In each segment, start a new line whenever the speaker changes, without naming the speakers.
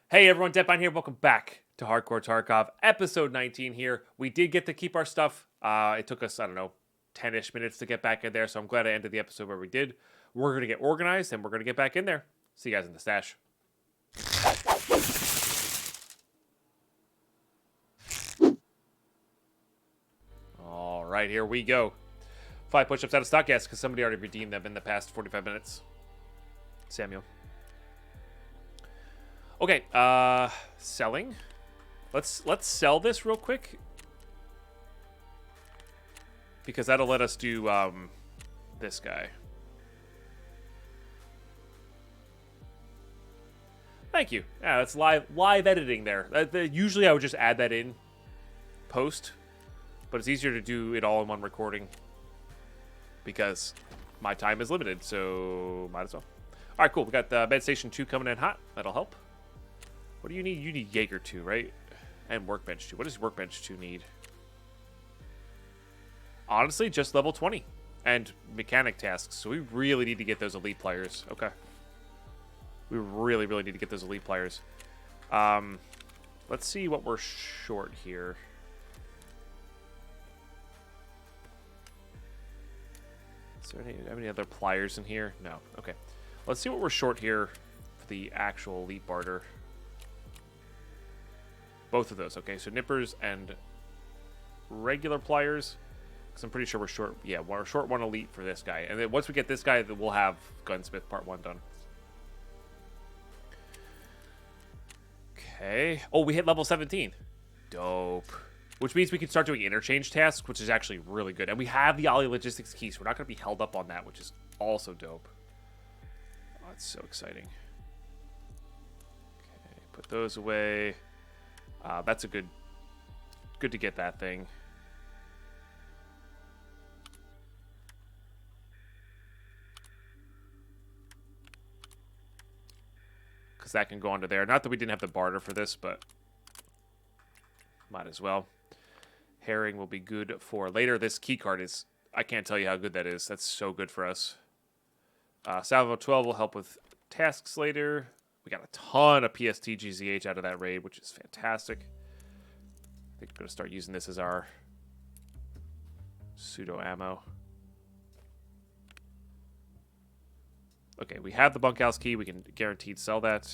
Hey everyone, Deadline here. Welcome back to Hardcore Tarkov, episode 19 here. We did get to keep our stuff. It took us, I don't know, 10-ish minutes to get back in there, so I'm glad I ended the episode where we did. We're going to get organized, and we're going to get back in there. See you guys in the stash. All right, here we go. 5 push-ups out of stock, yes, because somebody already redeemed them in the past 45 minutes. Samuel. Okay, selling. Let's sell this real quick, because that'll let us do this guy. Thank you. Yeah, that's live editing there. Usually I would just add that in post, but it's easier to do it all in one recording because my time is limited, so might as well. All right, cool. We got Med Station 2 coming in hot. That'll help. What do you need? You need Jaeger 2, right? And Workbench 2. What does Workbench 2 need? Honestly, just level 20. And mechanic tasks. So we really need to get those elite players. Okay. We really need to get those elite players. Let's see what we're short here. Is there any other pliers in here? No. Okay. Let's see what we're short here for the actual elite barter. Both of those. Okay, so nippers and regular pliers. Because I'm pretty sure we're short. Yeah, we're short one elite for this guy. And then once we get this guy, then we'll have Gunsmith Part 1 done. Okay. Oh, we hit level 17. Dope. Which means we can start doing interchange tasks, which is actually really good. And we have the Ollie Logistics key, so we're not going to be held up on that, which is also dope. Oh, that's so exciting. Okay, put those away. That's a good to get that thing. Because that can go onto there. Not that we didn't have the barter for this, but might as well. Herring will be good for later. This key card is, I can't tell you how good that is. That's so good for us. Salvo 12 will help with tasks later. We got a ton of PST GZH out of that raid, which is fantastic. I think we're going to start using this as our pseudo ammo. Okay, we have the bunkhouse key. We can guaranteed sell that.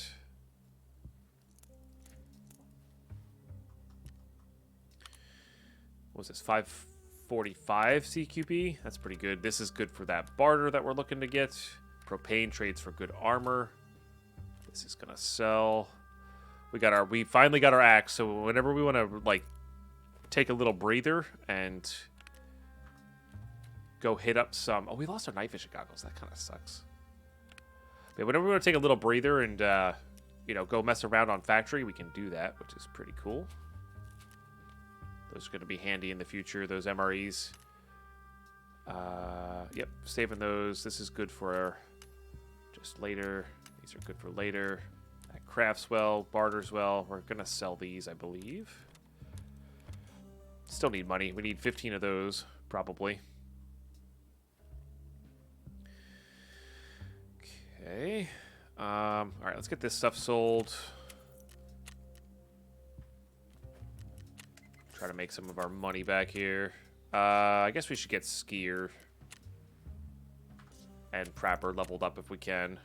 What was this? 545 CQB? That's pretty good. This is good for that barter that we're looking to get. Propane trades for good armor. This is gonna sell. We finally got our axe, so whenever we want to like take a little breather and go hit up some. Oh, we lost our night vision goggles. That kind of sucks. But whenever we want to take a little breather and you know, go mess around on factory, we can do that, which is pretty cool. Those are going to be handy in the future. Those MREs. Yep, saving those. This is good for just later. These are good for later. That crafts well, barters well. We're going to sell these, I believe. Still need money. We need 15 of those, probably. Okay. All right, let's get this stuff sold. Try to make some of our money back here. I guess we should get Skier and Prapper leveled up if we can.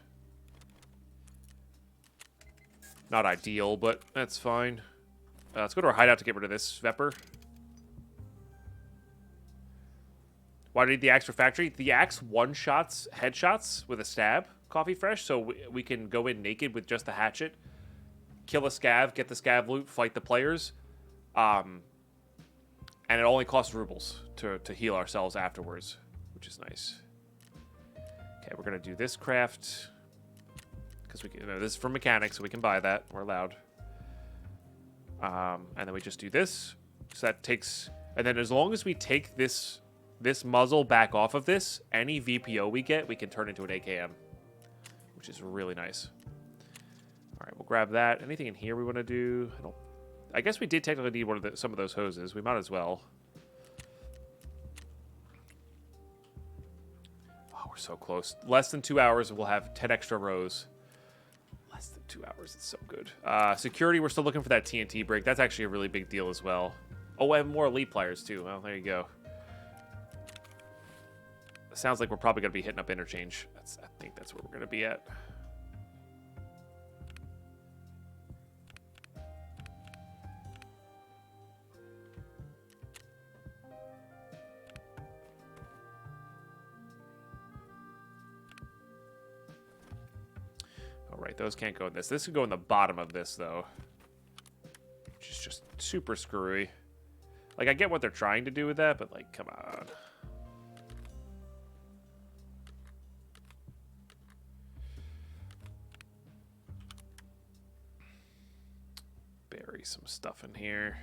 Not ideal, but that's fine. Let's go to our hideout to get rid of this Vepper. Why do I need the axe for factory? The axe one-shots headshots with a stab, Coffee Fresh, so we can go in naked with just the hatchet, kill a scav, get the scav loot, fight the players. And it only costs rubles to heal ourselves afterwards, which is nice. Okay, we're going to do this craft. Because we can, this is for mechanics, so we can buy that. We're allowed. And then we just do this. So that takes... And then as long as we take this muzzle back off of this, any VPO we get, we can turn into an AKM. Which is really nice. Alright, we'll grab that. Anything in here we want to do? I guess we did technically need some of those hoses. We might as well. Oh, we're so close. Less than 2 hours and we'll have 10 extra rows. Less than 2 2 hours. It's so good. Security, we're still looking for that TNT break. That's actually a really big deal as well. Oh, and more elite players, too. Well, there you go. Sounds like we're probably going to be hitting up interchange. I think that's where we're going to be at. All right, those can't go in this. This could go in the bottom of this, though. Which is just super screwy. Like, I get what they're trying to do with that, but, like, come on. Bury some stuff in here.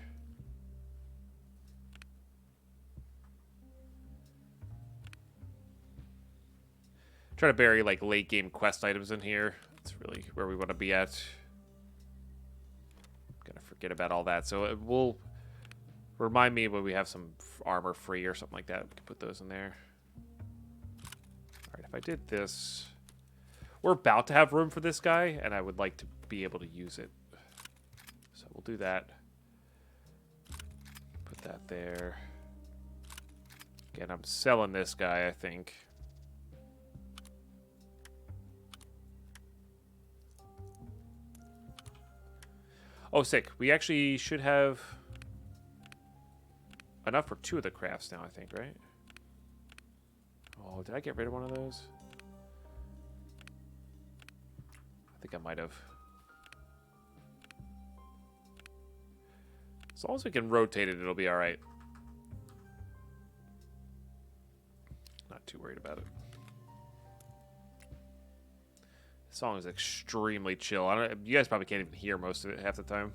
Try to bury like late game quest items in here. That's really where we want to be at. Gonna forget about all that. So it will remind me when we have some armor free or something like that. We can put those in there. All right, if I did this, we're about to have room for this guy, and I would like to be able to use it. So we'll do that. Put that there. Again, I'm selling this guy, I think. Oh, sick. We actually should have enough for 2 of the crafts now, I think, right? Oh, did I get rid of one of those? I think I might have. As long as we can rotate it, it'll be all right. Not too worried about it. This song is extremely chill. You guys probably can't even hear most of it half the time.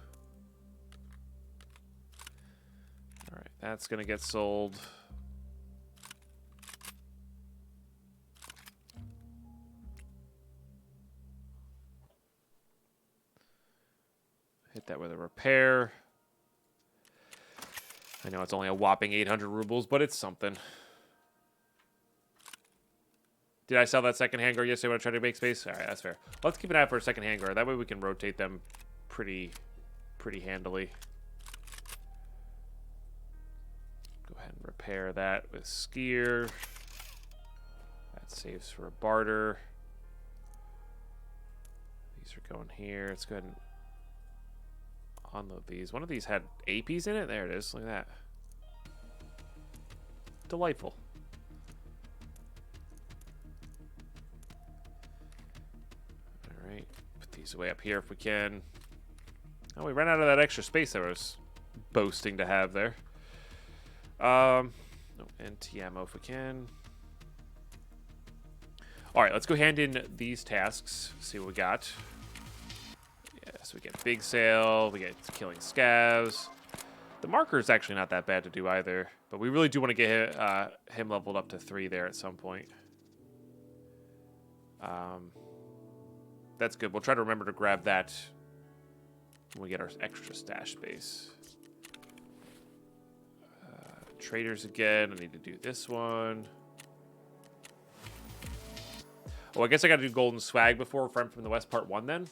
All right, that's gonna get sold. Hit that with a repair. I know it's only a whopping 800 rubles, but it's something. Did I sell that second hand guard yesterday when I tried to make space? All right, that's fair. Let's keep an eye out for a second hand guard. That way we can rotate them pretty handily. Go ahead and repair that with skier. That saves for a barter. These are going here. Let's go ahead and unload these. One of these had APs in it. There it is. Look at that. Delightful. All right. Put these away up here if we can. Oh, we ran out of that extra space I was boasting to have there. Oh, NT ammo if we can. All right, let's go hand in these tasks. See what we got. Yeah, so we get big sale. We get killing scavs. The marker is actually not that bad to do either, but we really do want to get him leveled up to 3 there at some point. That's good. We'll try to remember to grab that when we get our extra stash space. Traders again. I need to do this one. Oh, I guess I got to do golden swag before Friend from the West Part 1 then.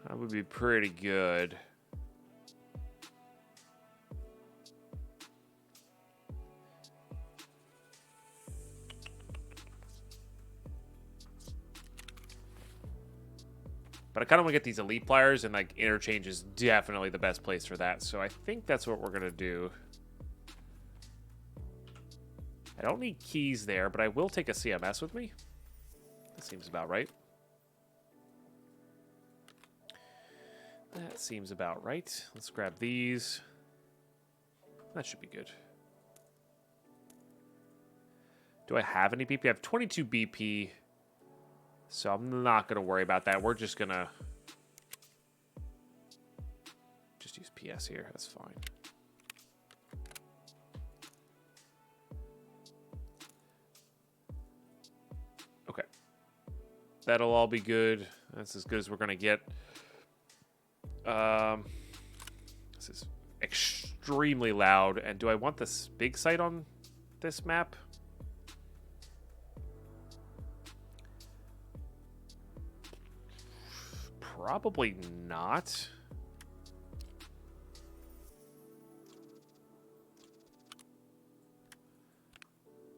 That would be pretty good. But I kind of want to get these elite pliers, and like interchange is definitely the best place for that. So I think that's what we're gonna do. I don't need keys there, but I will take a CMS with me. That seems about right. That seems about right. Let's grab these. That should be good. Do I have any BP? I have 22 BP. So I'm not going to worry about that. We're just going to just use PS here. That's fine. Okay. That'll all be good. That's as good as we're going to get. This is extremely loud. And do I want this big site on this map? Probably not.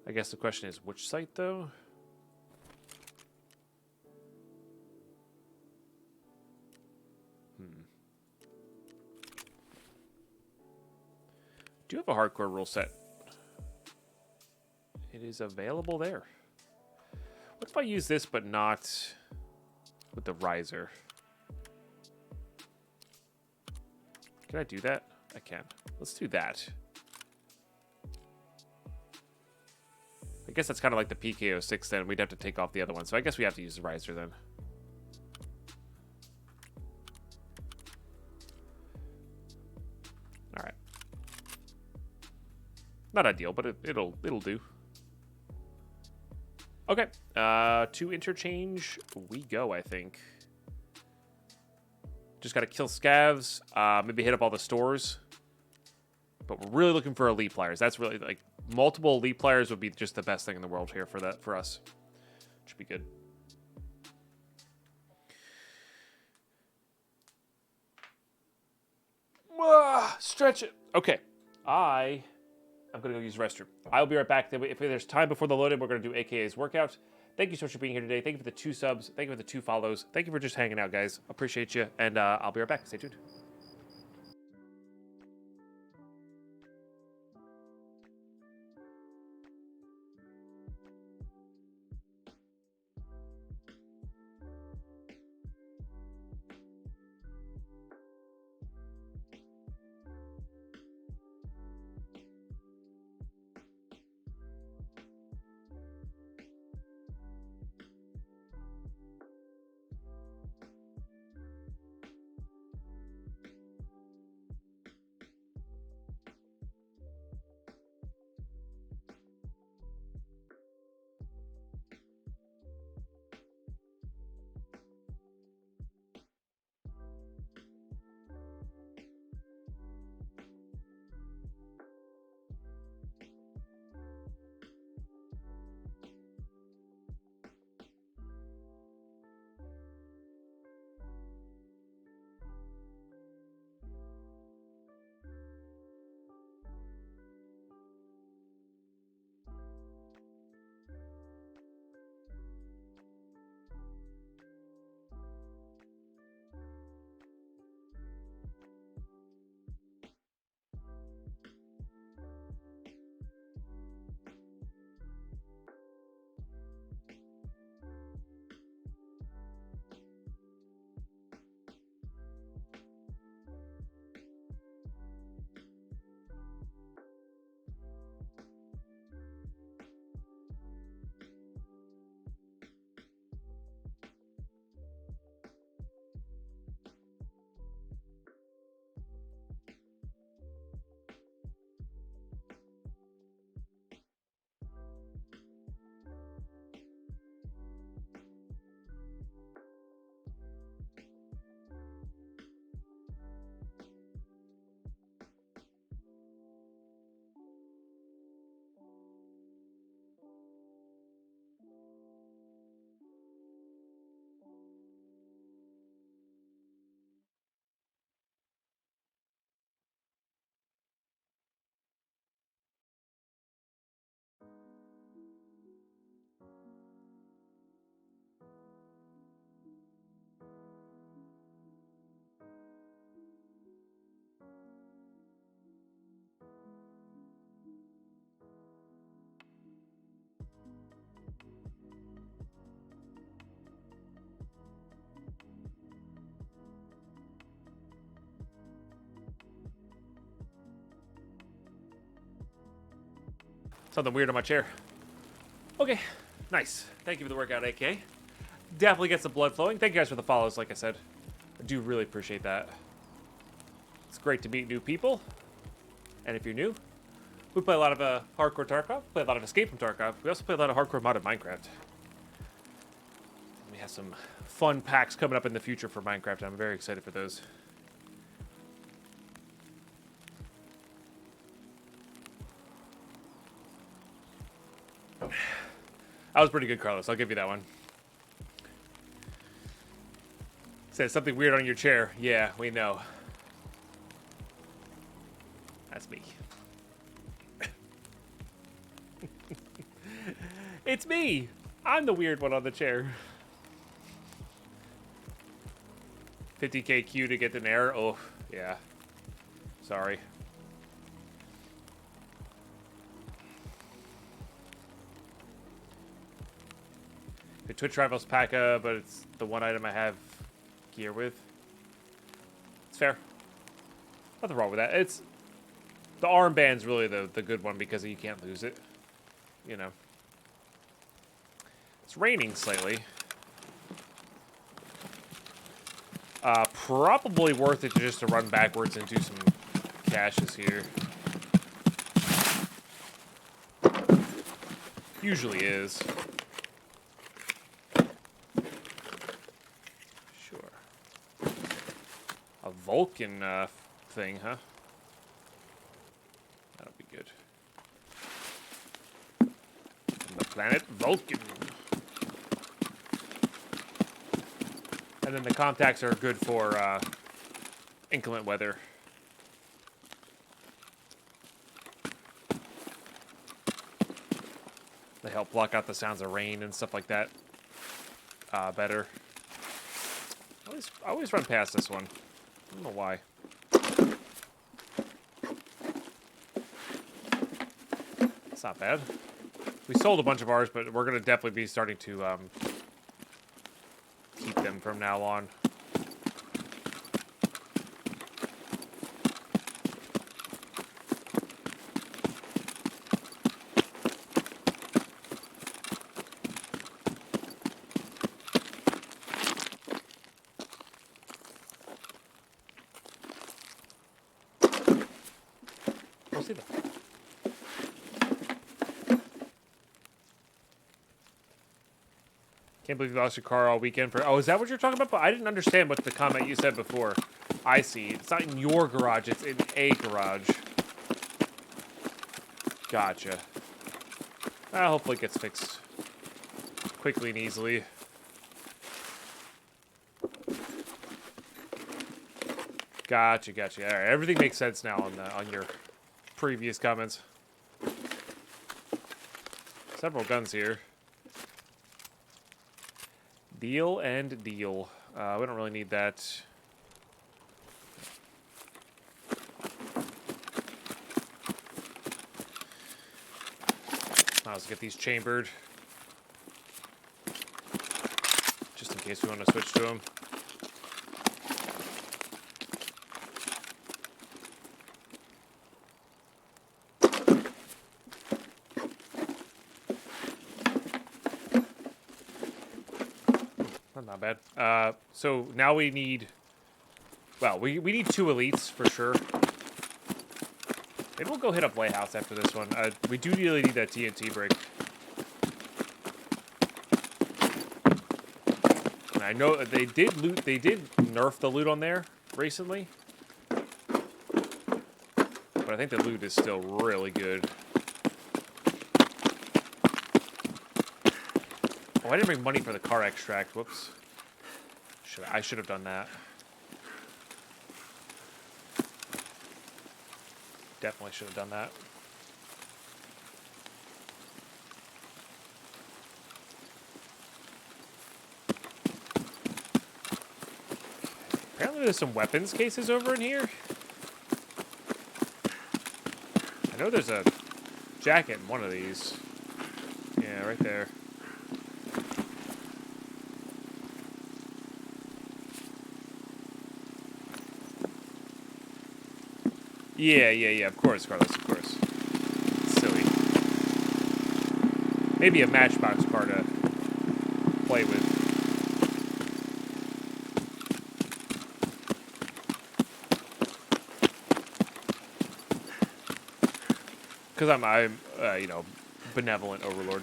I guess the question is which site, though? Do you have a hardcore rule set? It is available there. What if I use this but not with the riser? Can I do that? I can. Let's do that. I guess that's kind of like the PK06 then. We'd have to take off the other one. So I guess we have to use the riser then. All right. Not ideal, but it'll do. Okay. To interchange, we go, I think. Just got to kill scavs. Maybe hit up all the stores. But we're really looking for elite players. That's really, like, multiple elite players would be just the best thing in the world here for us. Should be good. Stretch it. Okay. I'm going to go use the restroom. I'll be right back. If there's time before the load-in, we're going to do AKA's workout. Thank you so much for being here today. Thank you for the 2 subs. Thank you for the 2 follows. Thank you for just hanging out, guys. Appreciate you. And I'll be right back. Stay tuned. Something weird on my chair. Okay, nice. Thank you for the workout, AK. Definitely gets the blood flowing. Thank you guys for the follows, like I said. I do really appreciate that. It's great to meet new people. And if you're new, we play a lot of hardcore Tarkov, play a lot of Escape from Tarkov. We also play a lot of hardcore modded Minecraft. We have some fun packs coming up in the future for Minecraft, and I'm very excited for those. That was pretty good, Carlos. I'll give you that one. Says something weird on your chair. Yeah, we know. That's me. It's me. I'm the weird one on the chair. 50k Q to get an error. Oh, yeah. Sorry. The Twitch Rivals P.A.K.A., but it's the one item I have gear with. It's fair. Nothing wrong with that. It's the armband's really the good one because you can't lose it. You know. It's raining slightly. Probably worth it just to run backwards and do some caches here. Usually is. Sure. A Vulcan thing, huh? That'll be good. From the planet Vulcan. And then the contacts are good for inclement weather. They help block out the sounds of rain and stuff like that better. I always run past this one. I don't know why. It's not bad. We sold a bunch of ours, but we're going to definitely be starting to keep them from now on. We'll see them. Can't believe you lost your car all weekend for... Oh, is that what you're talking about? But I didn't understand what the comment you said before. I see. It's not in your garage. It's in a garage. Gotcha. Hopefully it gets fixed quickly and easily. Gotcha, gotcha. All right, everything makes sense now on your previous comments. Several guns here. Deal and deal. We don't really need that. Let's get these chambered. Just in case we want to switch to them. Not bad. So now we need... Well, we need 2 elites for sure. Maybe we'll go hit up Lighthouse after this one. We do really need that TNT break. And I know they did loot. They did nerf the loot on there recently, but I think the loot is still really good. Oh, I didn't bring money for the car extract. Whoops. I should have done that. Definitely should have done that. Apparently there's some weapons cases over in here. I know there's a jacket in one of these. Yeah, right there. Yeah, of course, Carlos, of course. Silly. Maybe a matchbox car to play with. Because I'm you know, benevolent overlord.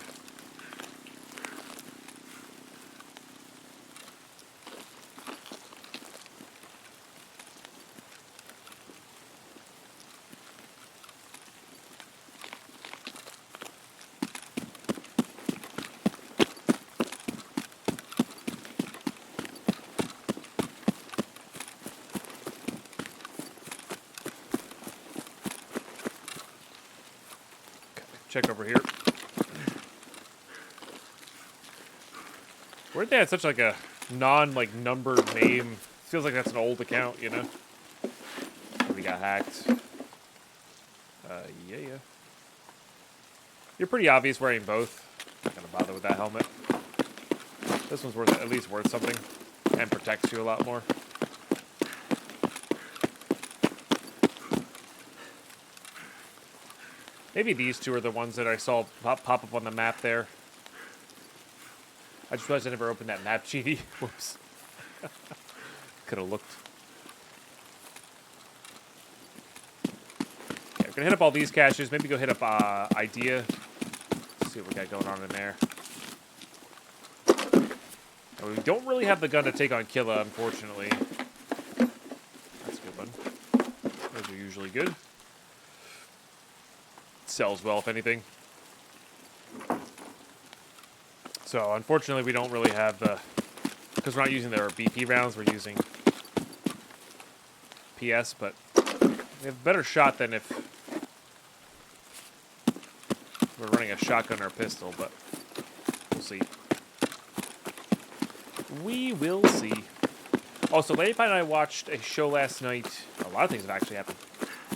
check over here. Where'd they have such like a numbered name? Feels like that's an old account, you know? We got hacked. Yeah. You're pretty obvious wearing both. Not gonna bother with that helmet. This one's at least worth something. And protects you a lot more. Maybe these two are the ones that I saw pop up on the map there. I just realized I never opened that map, GD. Whoops. Could have looked. Okay, we're gonna hit up all these caches. Maybe go hit up Idea. See what we got going on in there. And we don't really have the gun to take on Killa, unfortunately. That's a good one. Those are usually good. Sells well, if anything. So, unfortunately, we don't really have the... Because we're not using their BP rounds, we're using PS, but we have a better shot than if we're running a shotgun or a pistol, but we'll see. We will see. Also, Lady Pine and I watched a show last night. A lot of things have actually happened.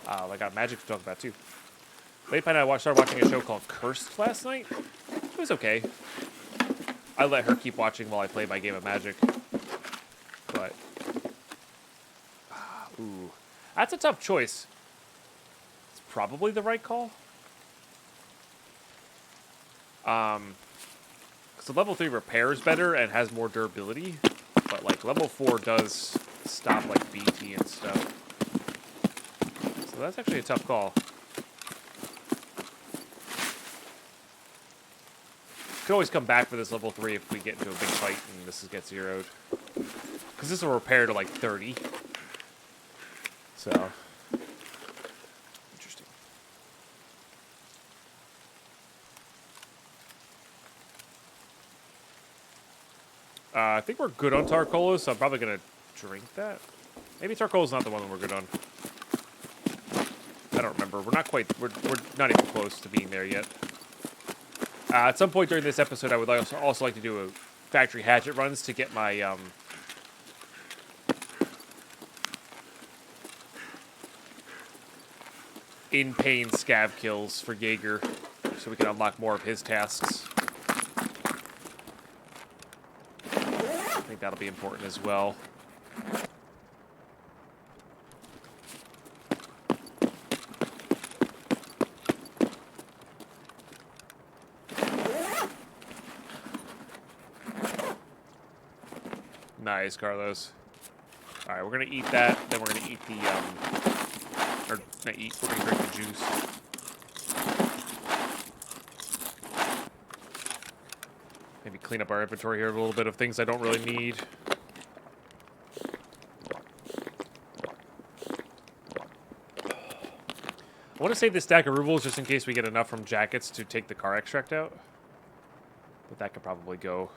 I got magic to talk about, too. Lady Pine and I started watching a show called Cursed last night. It was okay. I let her keep watching while I play my game of Magic. But... ooh. That's a tough choice. It's probably the right call. So level 3 repairs better and has more durability. But, like, level 4 does stop, like, BT and stuff. So that's actually a tough call. Could always come back for this level 3 if we get into a big fight and this gets zeroed. Because this will repair to like 30. So. Interesting. I think we're good on Tarkov, so I'm probably going to drink that. Maybe Tarkov's not the one that we're good on. I don't remember. We're not even close to being there yet. At some point during this episode, I would also like to do a factory hatchet runs to get my in pain scav kills for Jaeger, so we can unlock more of his tasks. I think that'll be important as well. Nice, Carlos. All right, we're gonna eat that. Then we're gonna eat the or not eat. We're gonna drink the juice. Maybe clean up our inventory here a little bit of things I don't really need. I want to save this stack of rubles just in case we get enough from jackets to take the car extract out. But that could probably go.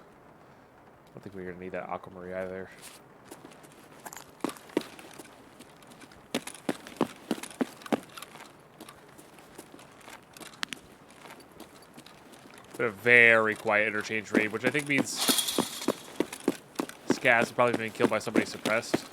I don't think we're going to need that aquamarine either. But a very quiet interchange raid, which I think means Scaz is probably being killed by somebody suppressed.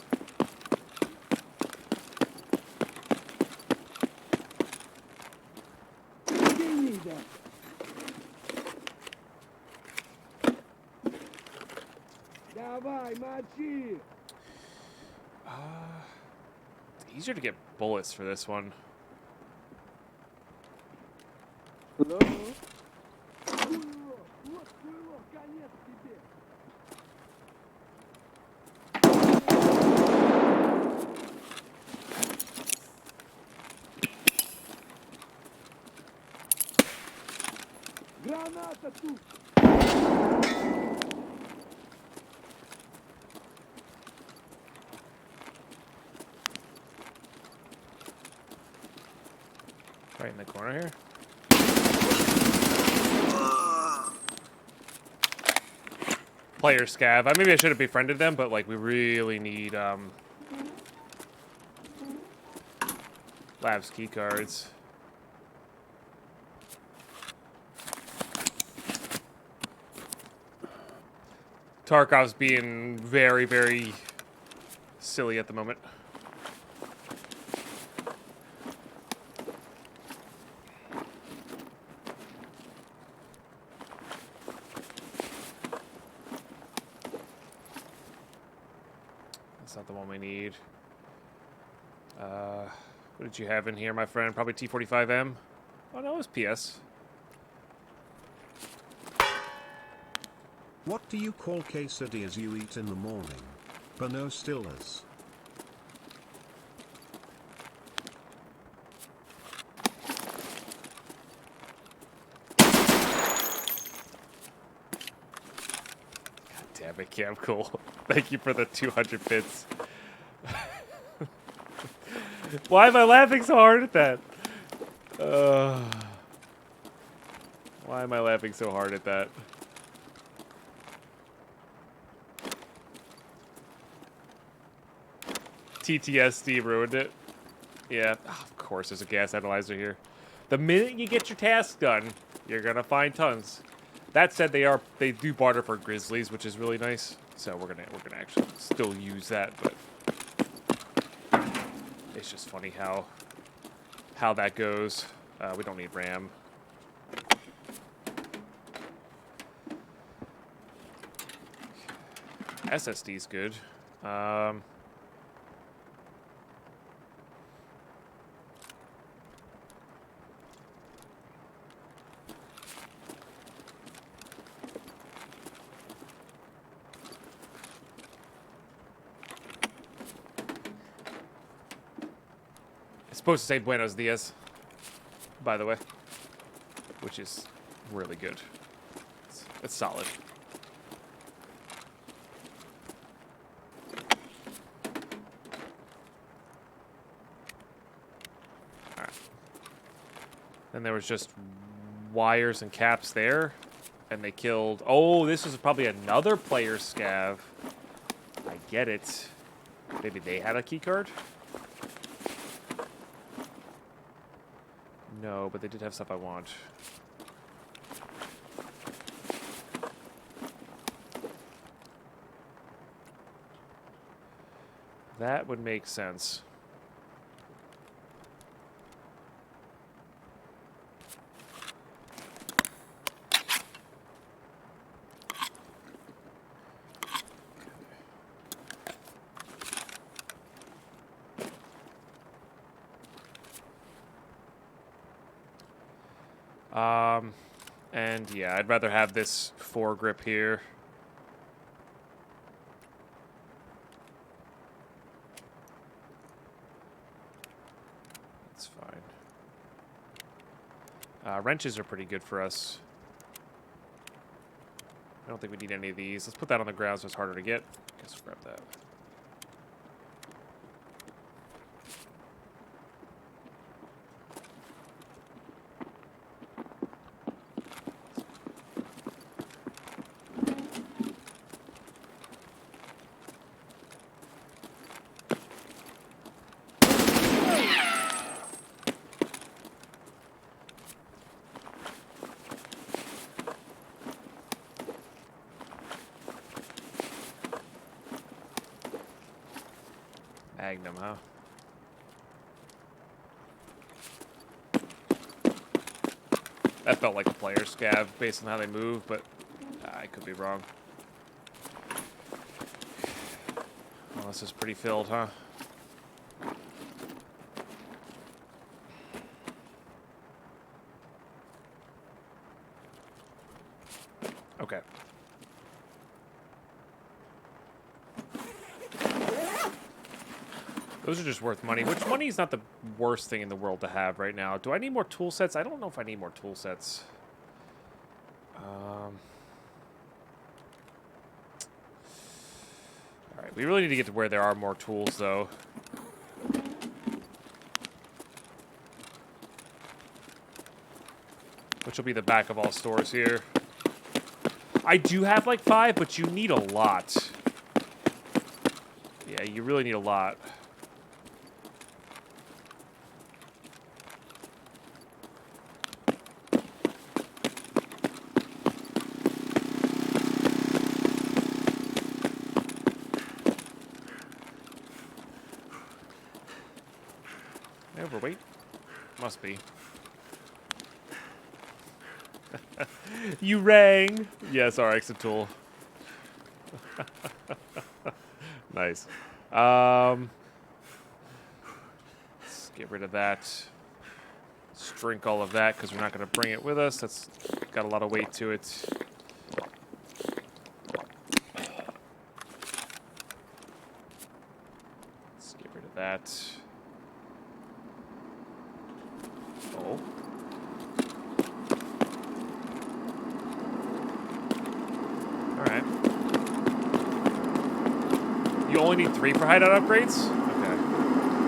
It's easier to get bullets for this one.
Hello? Граната тут!
Right in the corner here. Player scav. Maybe I should have befriended them, but like we really need labs key cards. Tarkov's being very, very silly at the moment. That's not the one we need. What did you have in here, my friend? Probably T45M? Oh, no, it was PS.
What do you call quesadillas you eat in the morning? Panostillas.
God damn it, Cam, cool. Thank you for the 200 bits. Why am I laughing so hard at that? Why am I laughing so hard at that? TTSD ruined it. Yeah, of course there's a gas analyzer here. The minute you get your task done, you're gonna find tons. That said, they do barter for grizzlies, which is really nice. So we're gonna actually still use that, but it's just funny how that goes. We don't need RAM. SSD's good. It's supposed to say Buenos Dias, by the way, which is really good. It's solid. All right. Then there was just wires and caps there, and they killed. Oh, this was probably another player scav. I get it. Maybe they had a key card. No, but they did have stuff I want. That would make sense. And yeah, I'd rather have this foregrip here. That's fine. Wrenches are pretty good for us. I don't think we need any of these. Let's put that on the ground so it's harder to get. Guess we'll grab that. Magnum, huh? That felt like a player scav based on how they move, but I could be wrong. Well, this is pretty filled, huh? Okay. Those are just worth money, which money is not the worst thing in the world to have right now. Do I need more tool sets? I don't know if I need more tool sets. Alright, we really need to get to where there are more tools, though. Which will be the back of all stores here. I do have like 5, but you need a lot. Yeah, you really need a lot. Overweight? Must be. You rang! Yes, our exit tool. Nice. Let's get rid of that. Let's drink all of that because we're not going to bring it with us. That's got a lot of weight to it. Let's get rid of that. Oh. Alright. You only need 3 for hideout upgrades? Okay.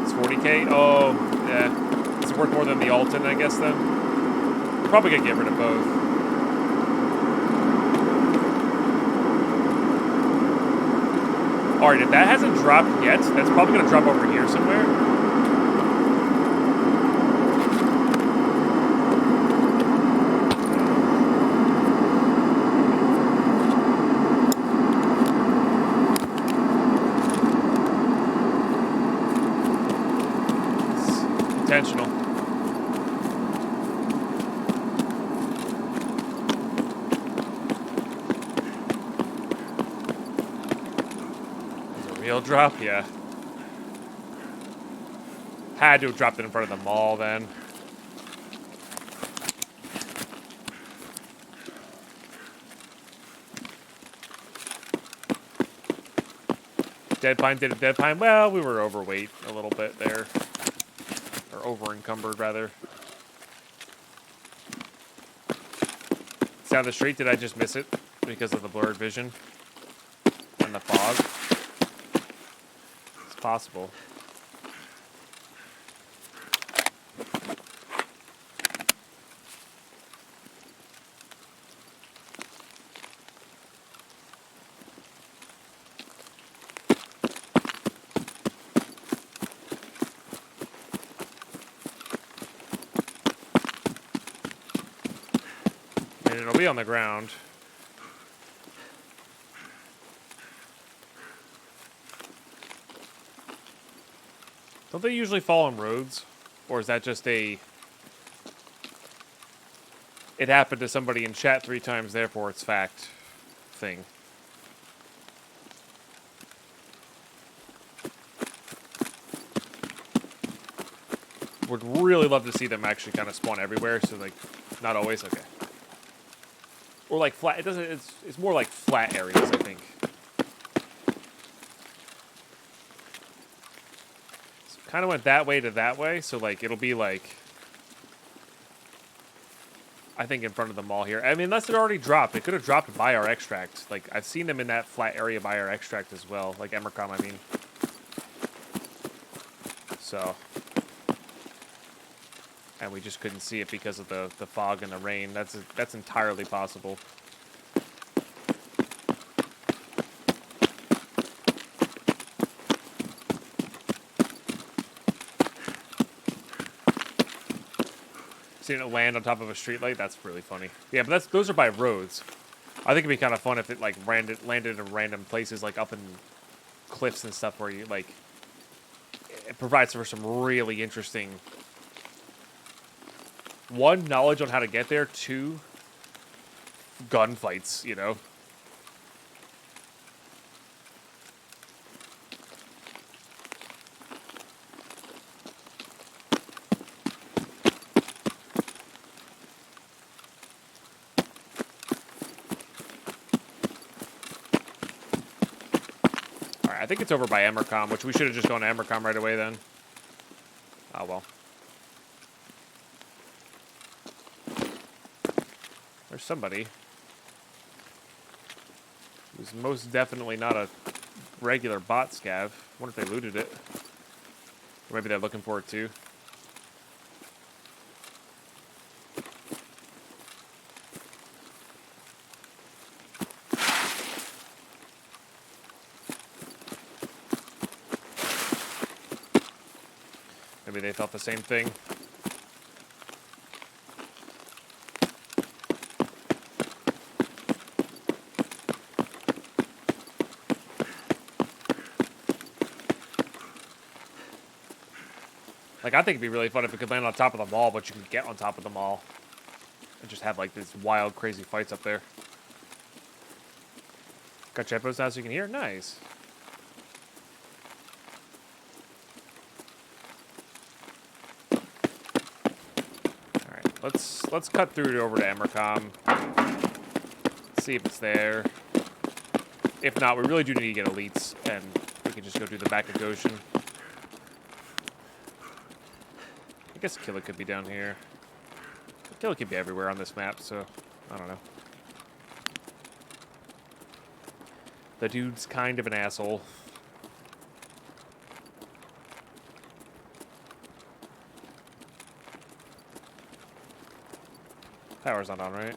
It's 40k? Oh, yeah. Is it worth more than the Alton, I guess, then? We're probably gonna get rid of both. Alright, if that hasn't dropped yet, that's probably gonna drop over here somewhere. Intentional. Is it a real drop? Yeah. Had to have dropped it in front of the mall then. Dead Pine did a Dead Pine. Well, we were overweight a little bit there. Or over-encumbered, rather. Down the street, did I just miss it? Because of the blurred vision? And the fog? It's possible. And it'll be on the ground. Don't they usually fall on roads? Or is that just a... It happened to somebody in chat 3 times, therefore it's fact thing? Would really love to see them actually kind of spawn everywhere, so like, not always, okay. Or like flat, it doesn't, it's more like flat areas, I think. So kind of went that way to that way, so like, it'll be like, I think in front of the mall here. I mean, unless it already dropped. It could have dropped by our extract. Like, I've seen them in that flat area by our extract as well. Like Emercom, I mean. So. And we just couldn't see it because of the fog and the rain. That's entirely possible. Seeing it land on top of a streetlight, that's really funny. Yeah, but those are by roads. I think it'd be kind of fun if it like landed in random places, like up in cliffs and stuff, where you like it provides for some really interesting. 1, knowledge on how to get there. 2, gunfights, you know? Alright, I think it's over by Emercom, which we should have just gone to Emercom right away then. Oh well. There's somebody who's most definitely not a regular bot scav. Wonder if they looted it. Or maybe they're looking for it too. Maybe they thought the same thing. Like, I think it'd be really fun if it could land on top of the mall, but you could get on top of the mall. And just have, like, these wild, crazy fights up there. Got checkpoints now so you can hear? Nice. Alright, let's cut through over to Emercom. See if it's there. If not, we really do need to get elites, and we can just go do the back of Goshen. I guess Killer could be down here. Killer could be everywhere on this map, so I don't know. The dude's kind of an asshole. Power's not on, right?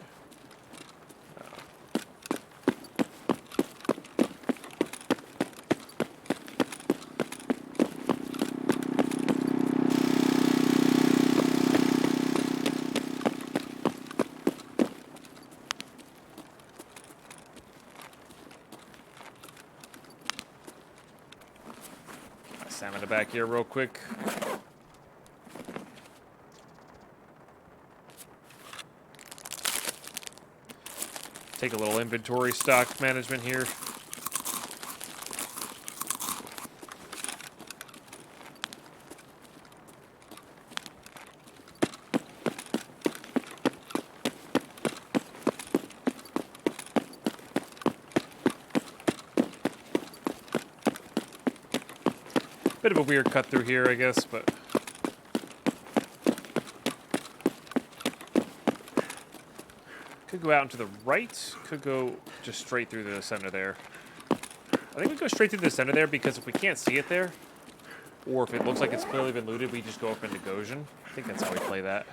Salmon the back here real quick. Take a little inventory stock management here. Bit of a weird cut through here, I guess, but could go out and to the right, could go just straight through the center there. I think we go straight through the center there because if we can't see it there, or if it looks like it's clearly been looted, we just go up into Goshen. I think that's how we play that.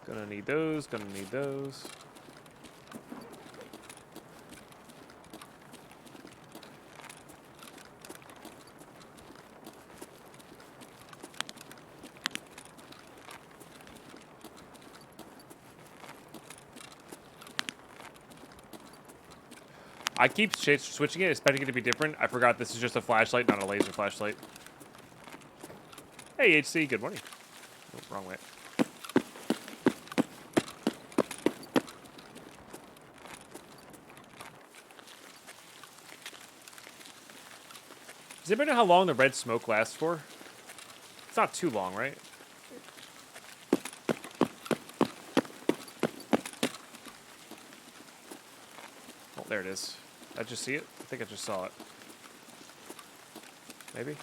Gonna need those, gonna need those. I keep switching it, expecting it to be different. I forgot this is just a flashlight, not a laser flashlight. Hey, HC, good morning. Oh, wrong way. Does anybody know how long the red smoke lasts for? It's not too long, right? Oh, there it is. Did I just see it? I think I just saw it. Maybe? I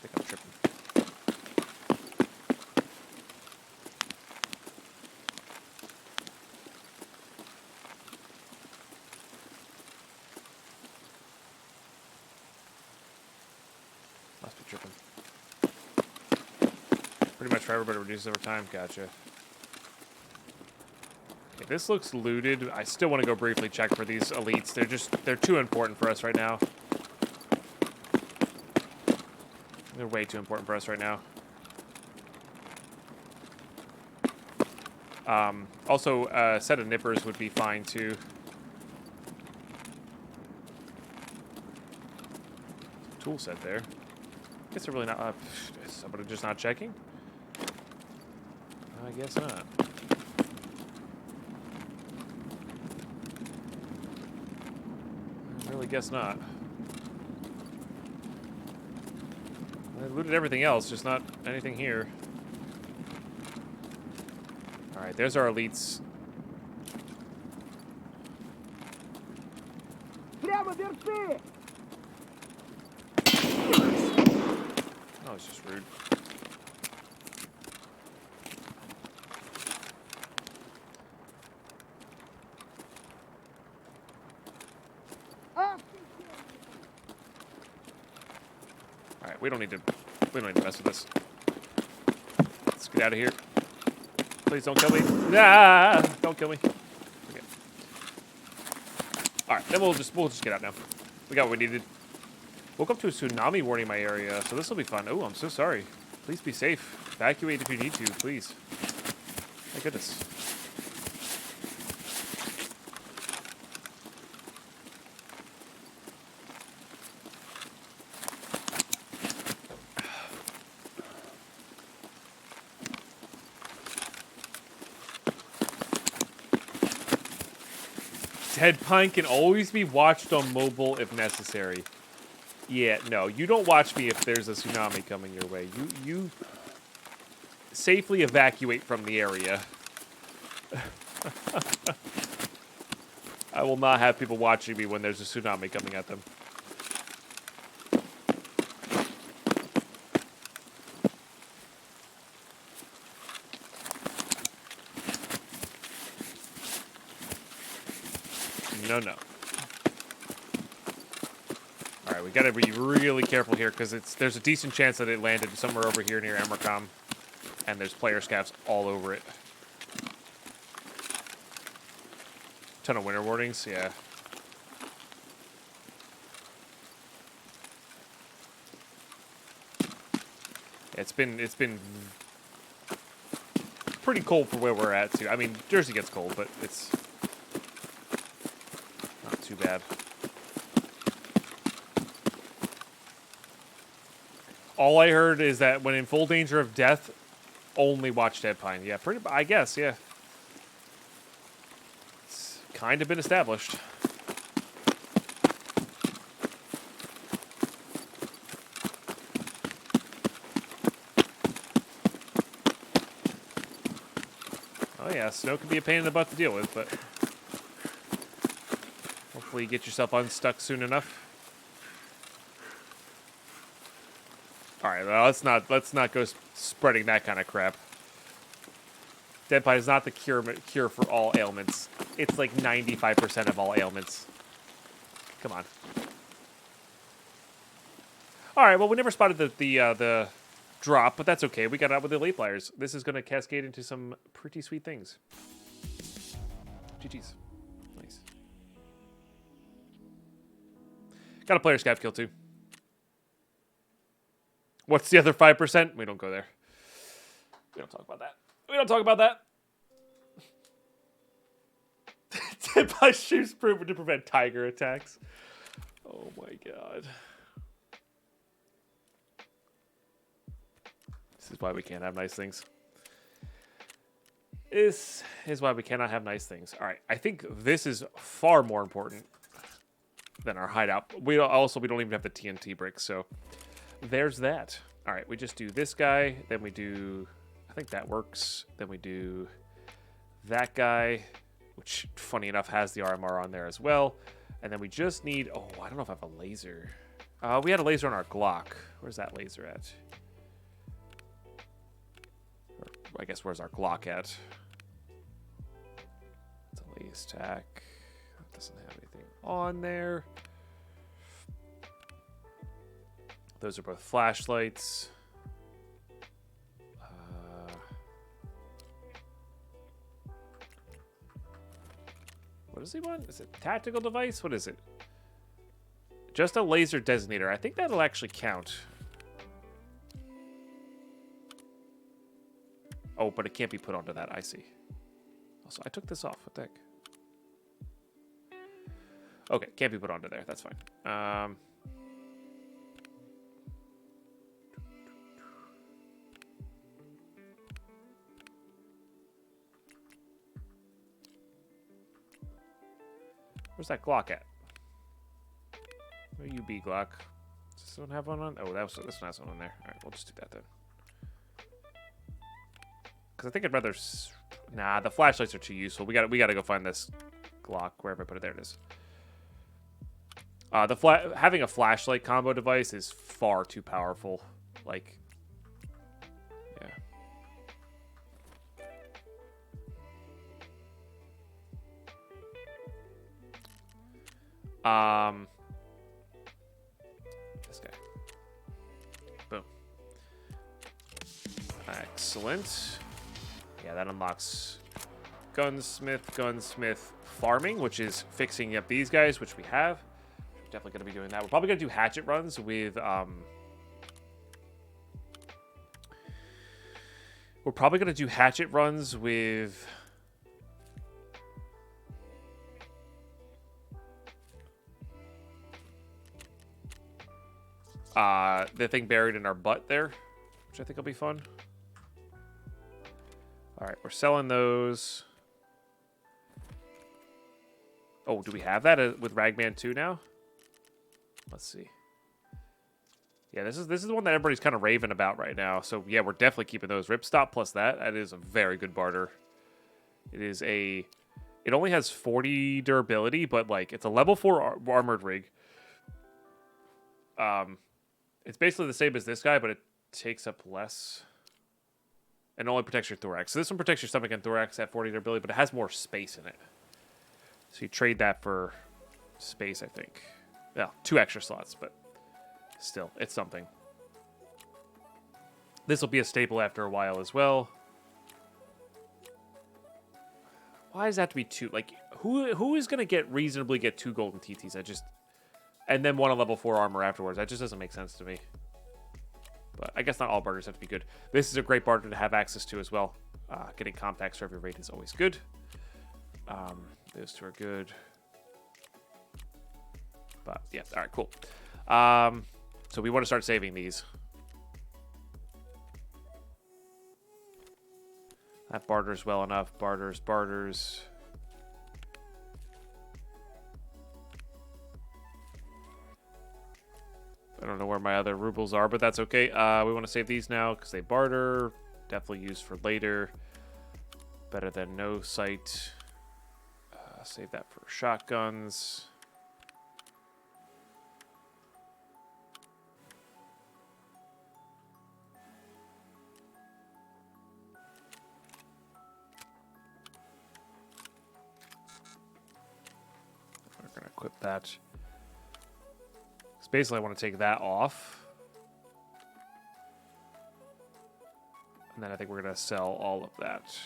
think I'm tripping. Must be tripping. Pretty much for everybody reduces over time. Gotcha. This looks looted. I still want to go briefly check for these elites. They're too important for us right now. They're way too important for us right now. Also, a set of nippers would be fine too. Tool set there. Guess they're really not. Is somebody just not checking? I guess not. I guess not. I looted everything else, just not anything here. Alright, there's our elites. Oh, it's just rude. We don't need to mess with this. Let's get out of here. Please don't kill me. Ah, don't kill me. Okay. All right, then we'll just get out now. We got what we needed. Woke up to a tsunami warning in my area, so this will be fun. Oh, I'm so sorry. Please be safe. Evacuate if you need to, please. My goodness. Dead Pine can always be watched on mobile if necessary. Yeah, no, you don't watch me if there's a tsunami coming your way. You safely evacuate from the area. I will not have people watching me when there's a tsunami coming at them. No, no. All right, we got to be really careful here because there's a decent chance that it landed somewhere over here near Emercom, and there's player scavs all over it. Ton of winter warnings, yeah. It's been pretty cold for where we're at too. I mean, Jersey gets cold, but it's not too bad. All I heard is that when in full danger of death, only watch Dead Pine. Yeah, I guess, yeah. It's kind of been established. Oh yeah, snow can be a pain in the butt to deal with, but hopefully you get yourself unstuck soon enough. All right, well, let's not go spreading that kind of crap. Dead Pine is not the cure for all ailments. It's like 95% of all ailments. Come on. All right, well, we never spotted the drop, but that's okay. We got out with the late flyers. This is going to cascade into some pretty sweet things. GG's. Nice. Got a player scav kill too. What's the other 5%? We don't go there. We don't talk about that. We don't talk about that. Dead by shoes proven to prevent tiger attacks. Oh my god. This is why we can't have nice things. This is why we cannot have nice things. All right, I think this is far more important than our hideout. We don't even have the TNT bricks, so there's that. All right, we just do this guy, then we do, I think that works. Then we do that guy, which funny enough has the RMR on there as well. And then we just need, oh, I don't know if I have a laser. We had a laser on our Glock. Where's that laser at? Or, I guess where's our Glock at? It's a laser tack. That doesn't have anything on there. Those are both flashlights. What does he want? Is it tactical device? What is it? Just a laser designator. I think that'll actually count. Oh, but it can't be put onto that. I see. Also, I took this off. What the heck? Okay, can't be put onto there. That's fine. Where's that Glock at? Where you be, Glock? Does this one have one on? Oh, this one has one on there. All right, we'll just do that then. Because I think I'd rather... Nah, the flashlights are too useful. We gotta go find this Glock. Wherever I put it, there it is. Having a flashlight combo device is far too powerful. Like, yeah. This guy. Boom. Excellent. Yeah, that unlocks gunsmith farming, which is fixing up these guys, which we have. We're definitely going to be doing that. We're probably going to do hatchet runs with the thing buried in our butt there, which I think will be fun. All right, we're selling those. Oh, do we have that with Ragman 2 now? Let's see. Yeah, this is the one that everybody's kind of raving about right now. So yeah, we're definitely keeping those. Ripstop plus that. That is a very good barter. It is a... It only has 40 durability, but like it's a level 4 armored rig. It's basically the same as this guy, but it takes up less. And only protects your thorax. So this one protects your stomach and thorax at 40 durability, but it has more space in it. So you trade that for space, I think. Yeah, 2 extra slots, but still, it's something. This will be a staple after a while as well. Why does that have to be 2? Like, who is going to reasonably get 2 golden TTs? And then 1 level 4 armor afterwards. That just doesn't make sense to me. But I guess not all barters have to be good. This is a great barter to have access to as well. Getting compacts for every raid is always good. Those 2 are good. But yeah, all right, cool. So we want to start saving these. That barters well enough. Barters. I don't know where my other rubles are, but that's okay. We want to save these now because they barter. Definitely used for later. Better than no sight. Save that for shotguns. We're going to equip that. So basically, I want to take that off. And then I think we're going to sell all of that.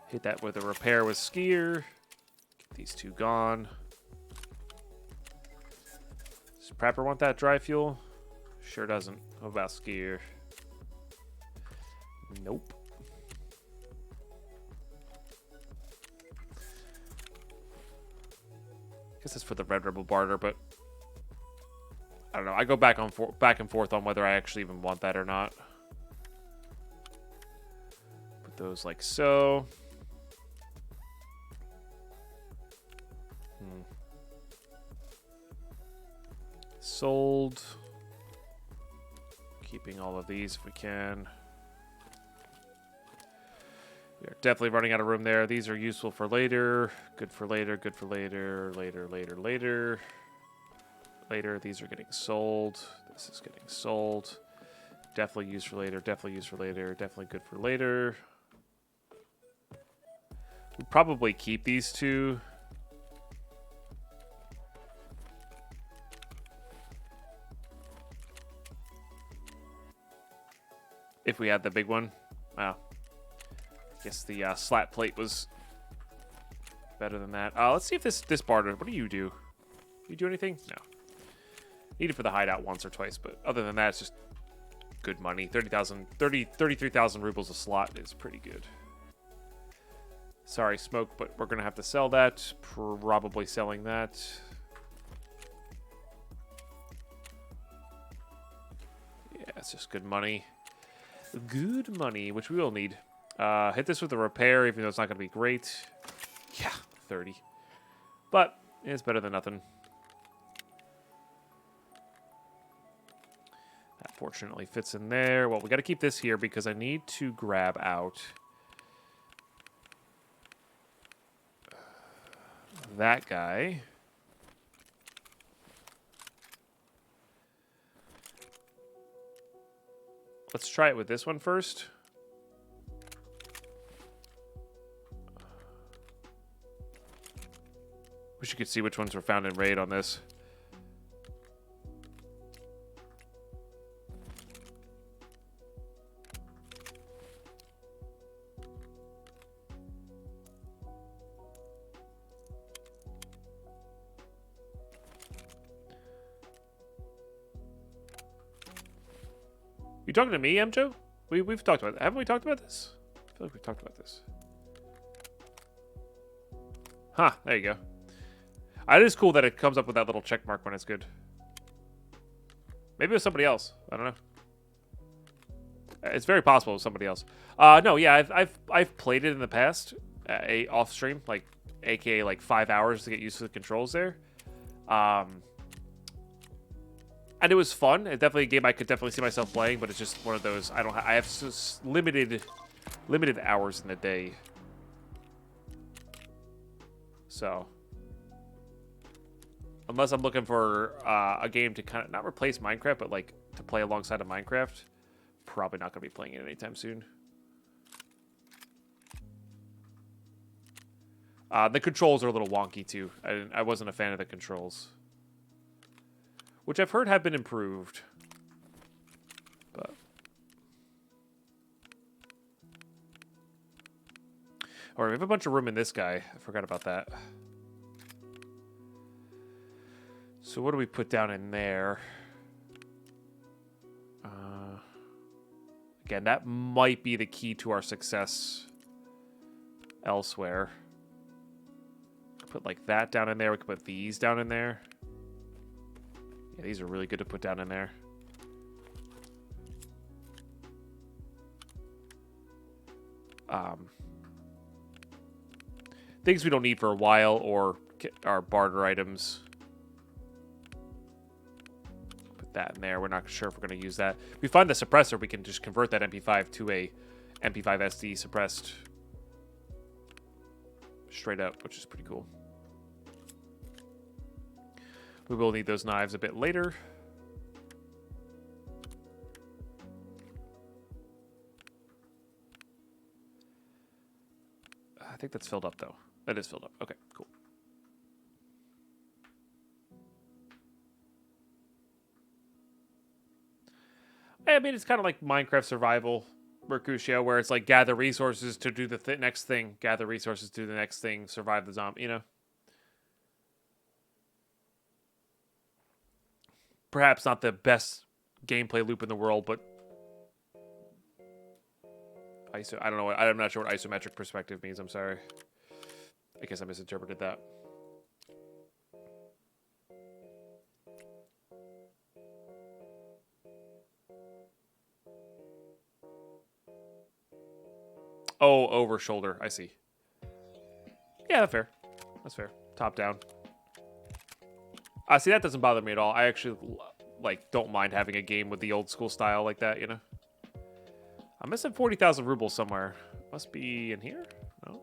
Hit that with a repair with skier. Get these 2 gone. Does Prapper want that dry fuel? Sure doesn't. What about skier? Nope. Guess it's for the Red Rebel barter, but I don't know. I go back and forth on whether I actually even want that or not. Put those like so. Sold. Keeping all of these if we can. We are definitely running out of room there. These are useful for later. Good for later. Good for later. Later. These are getting sold. This is getting sold. Definitely used for later. Definitely used for later. Definitely good for later. We'll probably keep these 2. If we had the big one. Wow. I guess the slat plate was better than that. Let's see if this barter... What do? You do anything? No. Need it for the hideout once or twice, but other than that, it's just good money. 33,000 rubles a slot is pretty good. Sorry, Smoke, but we're going to have to sell that. Probably selling that. Yeah, it's just good money. Good money, which we will need. Hit this with a repair, even though it's not going to be great. Yeah, 30. But it's better than nothing. That fortunately fits in there. Well, we got to keep this here because I need to grab out that guy. Let's try it with this one first. Wish you could see which ones were found in raid on this. You talking to me, Mjo? We've talked about it. Haven't we talked about this? I feel like we've talked about this. Huh, there you go. It is cool that it comes up with that little check mark when it's good. Maybe it was somebody else. I don't know. It's very possible it was somebody else. No, yeah, I've played it in the past, off stream, like aka like 5 hours to get used to the controls there. And it was fun. It's definitely a game I could definitely see myself playing, but it's just one of those I have just limited hours in the day. So unless I'm looking for a game to kind of not replace Minecraft, but like to play alongside of Minecraft, probably not going to be playing it anytime soon. The controls are a little wonky too. I wasn't a fan of the controls, which I've heard have been improved. But all right, we have a bunch of room in this guy. I forgot about that. So what do we put down in there? Again, that might be the key to our success elsewhere. Put like that down in there. We could put these down in there. Yeah, these are really good to put down in there. Things we don't need for a while or our barter items. Put that in there. We're not sure if we're going to use that. If we find the suppressor, we can just convert that MP5 to a MP5 SD suppressed straight up, which is pretty cool. We will need those knives a bit later. I think that's filled up, though. That is filled up. Okay, cool. I mean, it's kind of like Minecraft survival, Mercutio, where it's like gather resources to do the next thing, gather resources to do the next thing, survive the zombie, you know? Perhaps not the best gameplay loop in the world, but I don't know. I'm not sure what isometric perspective means. I'm sorry. I guess I misinterpreted that. Oh, over shoulder. I see. Yeah, that's fair. That's fair. Top down. See, that doesn't bother me at all. I actually, like, don't mind having a game with the old school style like that, you know? I'm missing 40,000 rubles somewhere. Must be in here? No?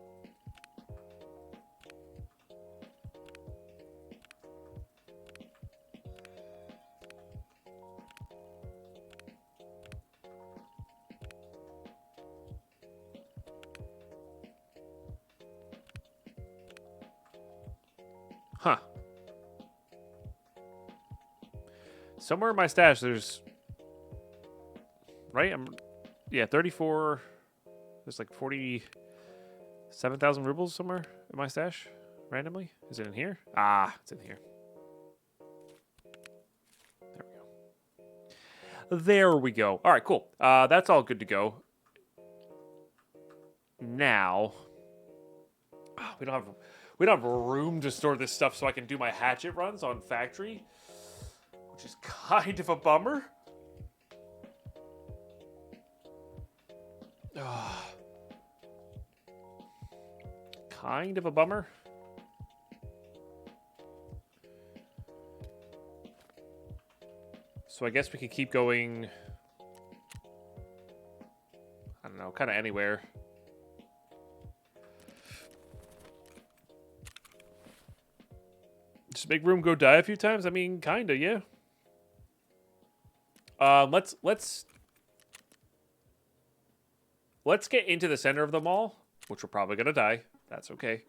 Huh. Somewhere in my stash, there's... Right? Yeah, 34... There's like 47,000 rubles somewhere in my stash, randomly. Is it in here? Ah, it's in here. There we go. There we go. All right, cool. That's all good to go. Now, we don't have room to store this stuff, so I can do my hatchet runs on factory, which is kind of a bummer. Kind of a bummer. So I guess we could keep going, I don't know, kind of anywhere. Just make room go die a few times? I mean, kinda, yeah. Let's get into the center of the mall, which we're probably gonna die. That's okay.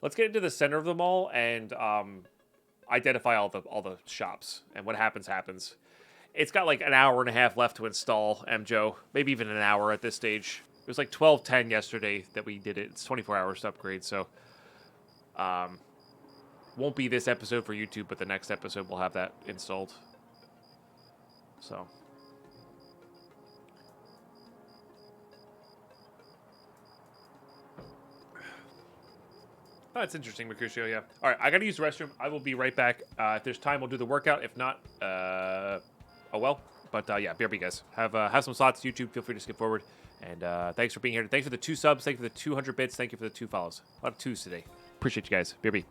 Let's get into the center of the mall and identify all the shops. And what happens, happens. It's got like an hour and a half left to install MJO. Maybe even an hour at this stage. It was like 12:10 yesterday that we did it. It's 24 hours to upgrade, so won't be this episode for YouTube, but the next episode we'll have that installed. So. Oh, that's interesting, Mercutio, yeah. All right, I got to use the restroom. I will be right back. If there's time, we'll do the workout. If not, oh well. But yeah, BRB guys, have some thoughts. YouTube, feel free to skip forward. And thanks for being here. Thanks for the 2 subs. Thank you for the 200 bits. Thank you for the 2 follows. A lot of 2s today. Appreciate you guys. BRB.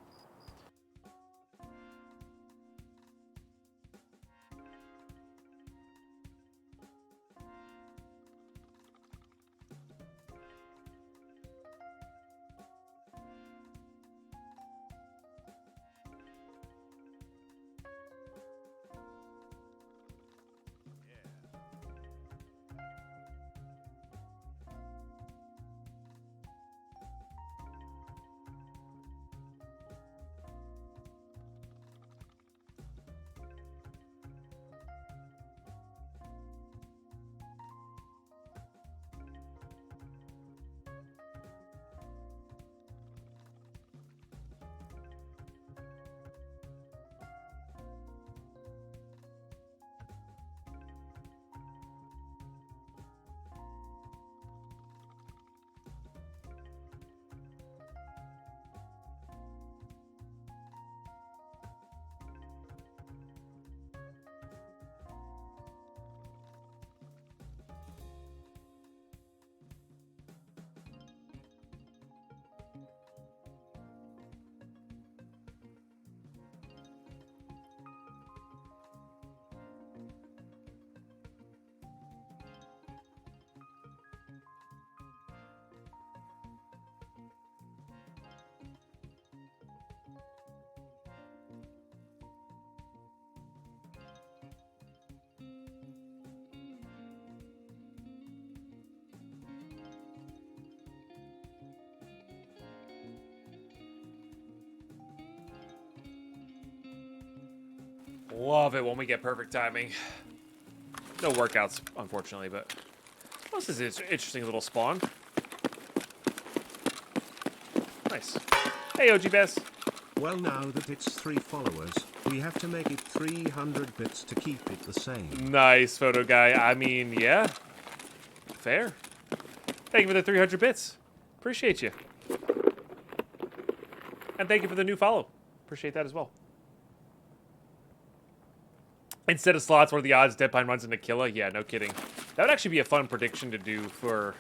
Love it when we get perfect timing. No workouts, unfortunately, but this is an interesting little spawn. Nice. Hey, OG Bess.
Well, now that it's 3 followers, we have to make it 300 bits to keep it the same.
Nice, photo guy. I mean, yeah. Fair. Thank you for the 300 bits. Appreciate you. And thank you for the new follow. Appreciate that as well. Instead of slots, what are the odds Deadpine runs into Killa? Yeah, no kidding. That would actually be a fun prediction to do for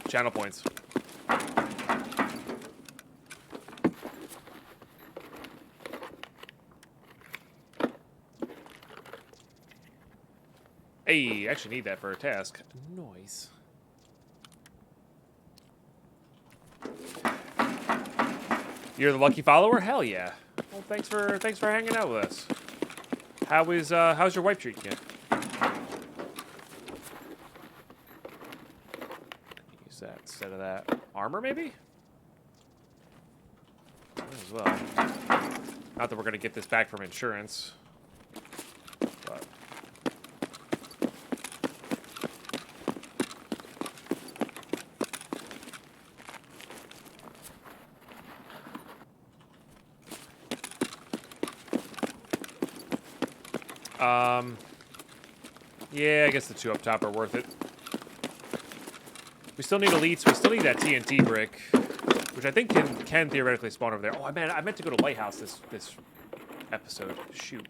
channel points. Hey, I actually need that for a task. Noise. You're the lucky follower? Hell yeah. Well, thanks for hanging out with us. How's your wife treating you? Use that instead of that. Armor, maybe? Might as well. Not that we're gonna get this back from insurance. But yeah, I guess the 2 up top are worth it. We still need elites. We still need that TNT brick, which I think can theoretically spawn over there. Oh, man, I meant to go to Lighthouse this episode. Shoot.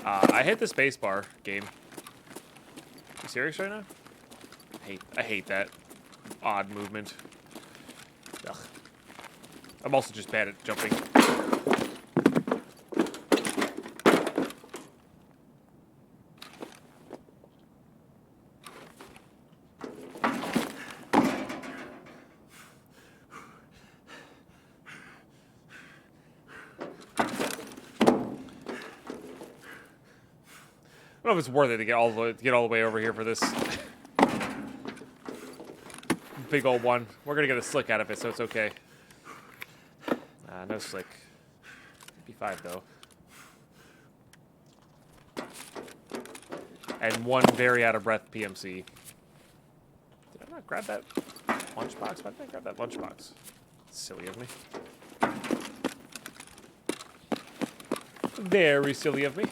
I hit the space bar game. You serious right now? I hate that odd movement. Ugh. I'm also just bad at jumping. I don't know if it's worth it to get all the way over here for this big old one. We're gonna get a slick out of it, so it's okay. No slick. P5 though. And 1 very out of breath PMC. Did I not grab that lunchbox? Why did I grab that lunchbox? Silly of me. Very silly of me.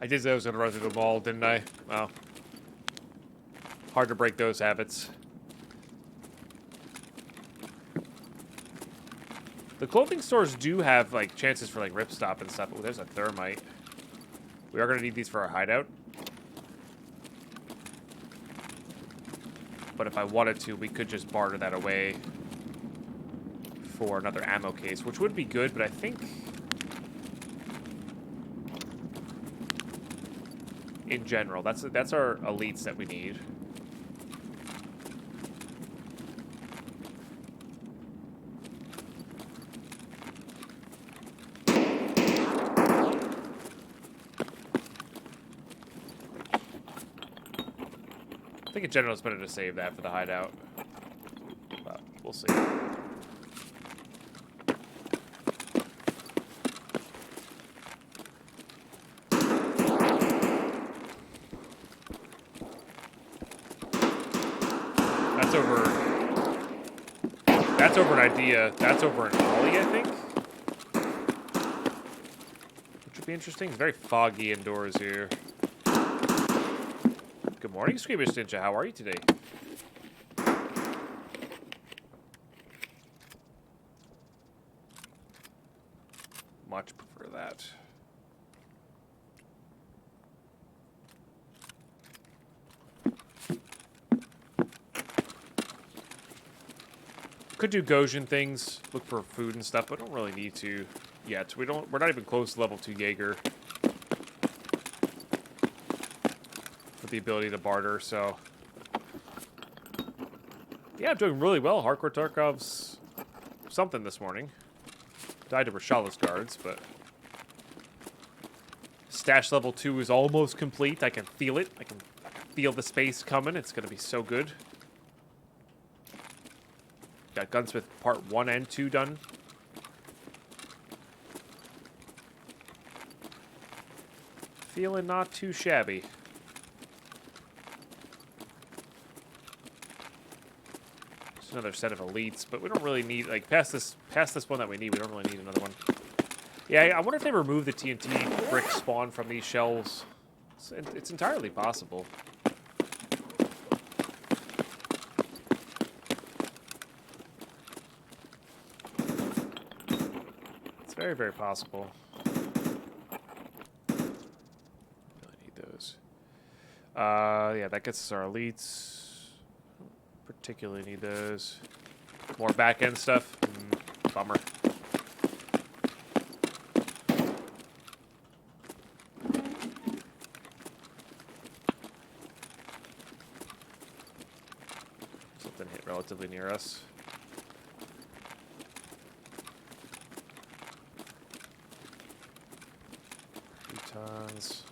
I did say I was gonna run through the mall, didn't I? Well, hard to break those habits. The clothing stores do have, like, chances for, like, ripstop and stuff. Oh, there's a thermite. We are gonna need these for our hideout. But if I wanted to, we could just barter that away for another ammo case, which would be good, but I think in general, that's our elites that we need. I think in general it's better to save that for the hideout. But we'll see. That's over an idea. That's over an ollie, I think. Which would be interesting. It's very foggy indoors here. Good morning, Squeamish Ninja. How are you today? Much prefer that. Could do Gojin things, look for food and stuff, but don't really need to yet. We're not even close to level 2 Jaeger with the ability to barter, so yeah, I'm doing really well. Hardcore Tarkov's something this morning. Died to Rashala's guards, but stash level 2 is almost complete. I can feel it. I can feel the space coming. It's gonna be so good. Got Gunsmith part 1 and 2 done. Feeling not too shabby. Just another set of elites, but we don't really need, like, past this one that we need, we don't really need another one. Yeah, I wonder if they remove the TNT brick spawn from these shells. It's entirely possible. Very, very possible. Really need those. Yeah, that gets us our elites. Particularly need those. More back-end stuff. Bummer. Something hit relatively near us. Tons.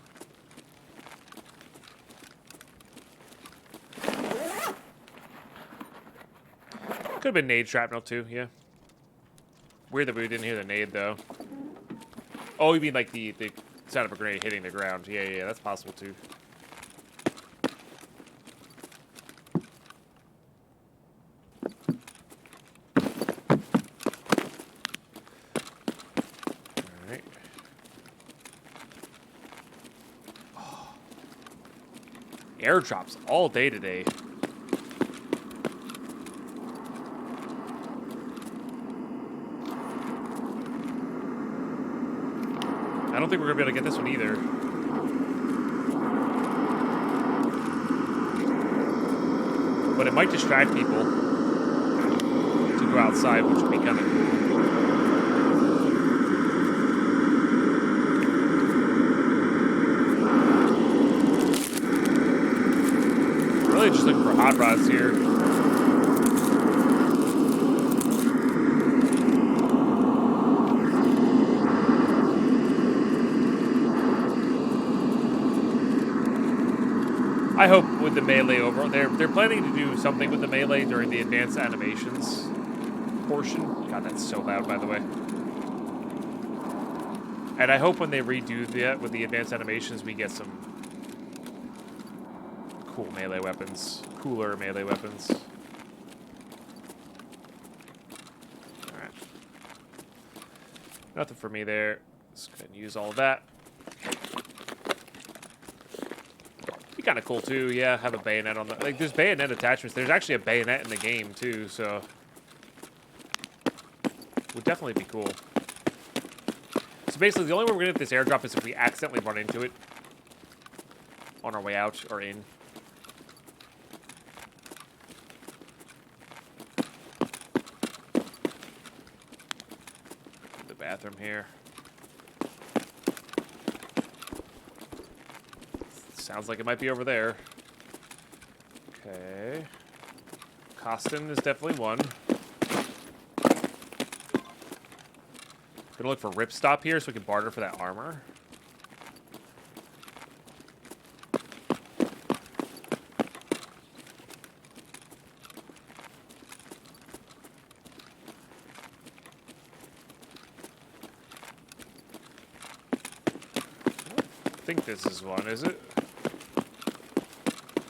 Could have been nade shrapnel too, yeah. Weird that we didn't hear the nade though. Oh, you mean like the sound of a grenade hitting the ground? Yeah, that's possible too. Airdrops all day today. I don't think we're gonna be able to get this one either. But it might distract people to go outside, which would be kind of cool. Just looking for hot rods here. I hope with the melee over, they're planning to do something with the melee during the advanced animations portion. God, that's so loud, by the way. And I hope when they redo that with the advanced animations, we get some cool melee weapons. Cooler melee weapons. Alright. Nothing for me there. Just gonna use all of that. kind of cool too. Yeah, have a bayonet on the like. There's bayonet attachments. There's actually a bayonet in the game too, so would definitely be cool. So basically, the only way we're gonna get this airdrop is if we accidentally run into it on our way out or in. The bathroom here. Sounds like it might be over there. Okay. Costin is definitely one. Gonna look for Ripstop here so we can barter for that armor. I think this is one, is it?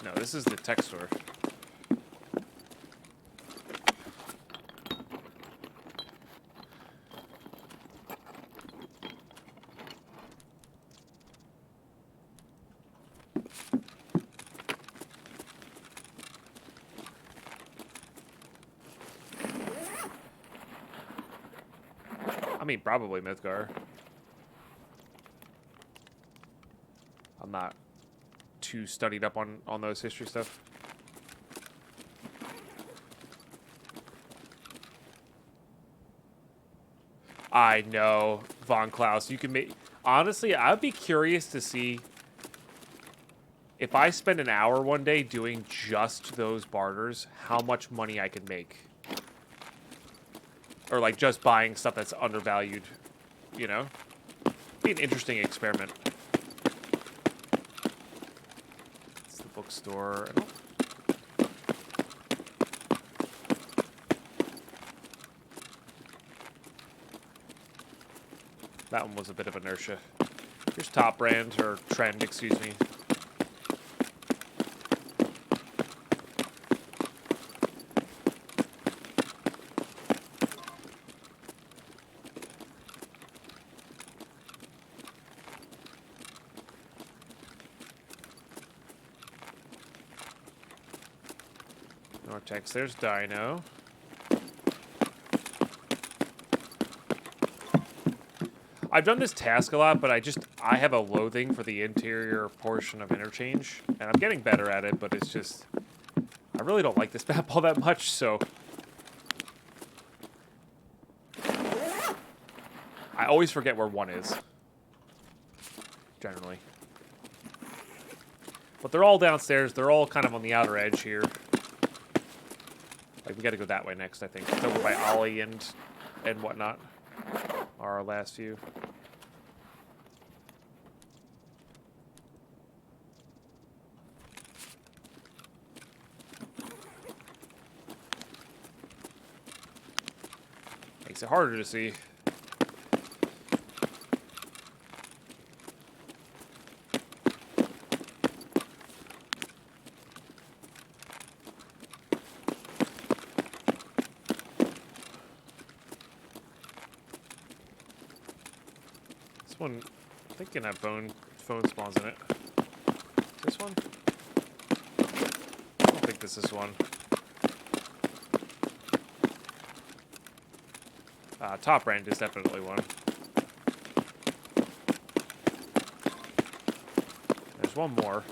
No, this is the tech store. I mean, probably Mythgar. I'm not too studied up on those history stuff. I know, Von Klaus. You can make... Honestly, I'd be curious to see if I spend an hour one day doing just those barters, how much money I could make. Or, like, just buying stuff that's undervalued, you know? Be an interesting experiment. It's the bookstore. I don't... That one was a bit of inertia. Here's Top Brand, or Trend, excuse me. Nortex, there's Dino. I've done this task a lot, but I have a loathing for the interior portion of Interchange, and I'm getting better at it, but it's just, I really don't like this map all that much, so. I always forget where one is, generally. But they're all downstairs, they're all kind of on the outer edge here. Like, we gotta go that way next, I think. It's over by Ollie and whatnot. Our last few. Makes it harder to see. This one, I think, can have phone spawns in it. This one? I don't think this is one. Top Brand is definitely one. There's one more.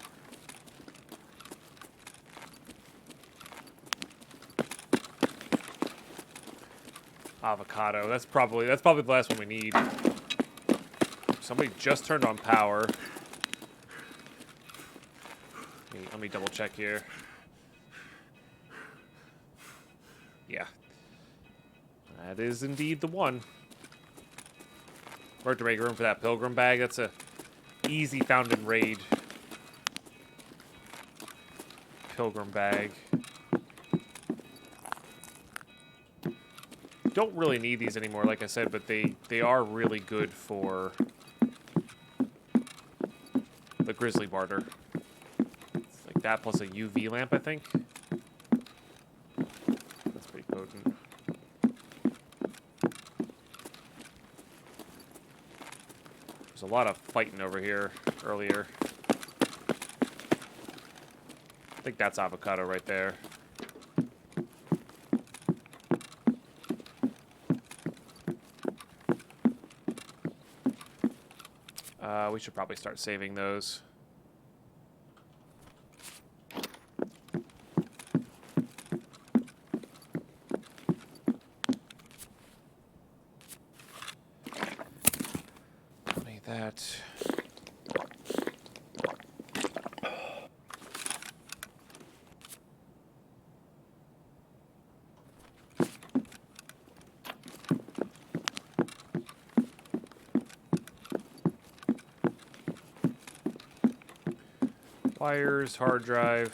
Avocado. That's probably the last one we need. Somebody just turned on power. Let me double check here. Yeah. That is indeed the one. We're to make room for that pilgrim bag. That's a easy found in raid. Pilgrim bag. Don't really need these anymore, like I said, but they are really good for the grizzly barter. It's like that plus a UV lamp, I think. That's pretty potent. There's a lot of fighting over here earlier. I think that's avocado right there. We should probably start saving those. Make that. Wires, hard drive.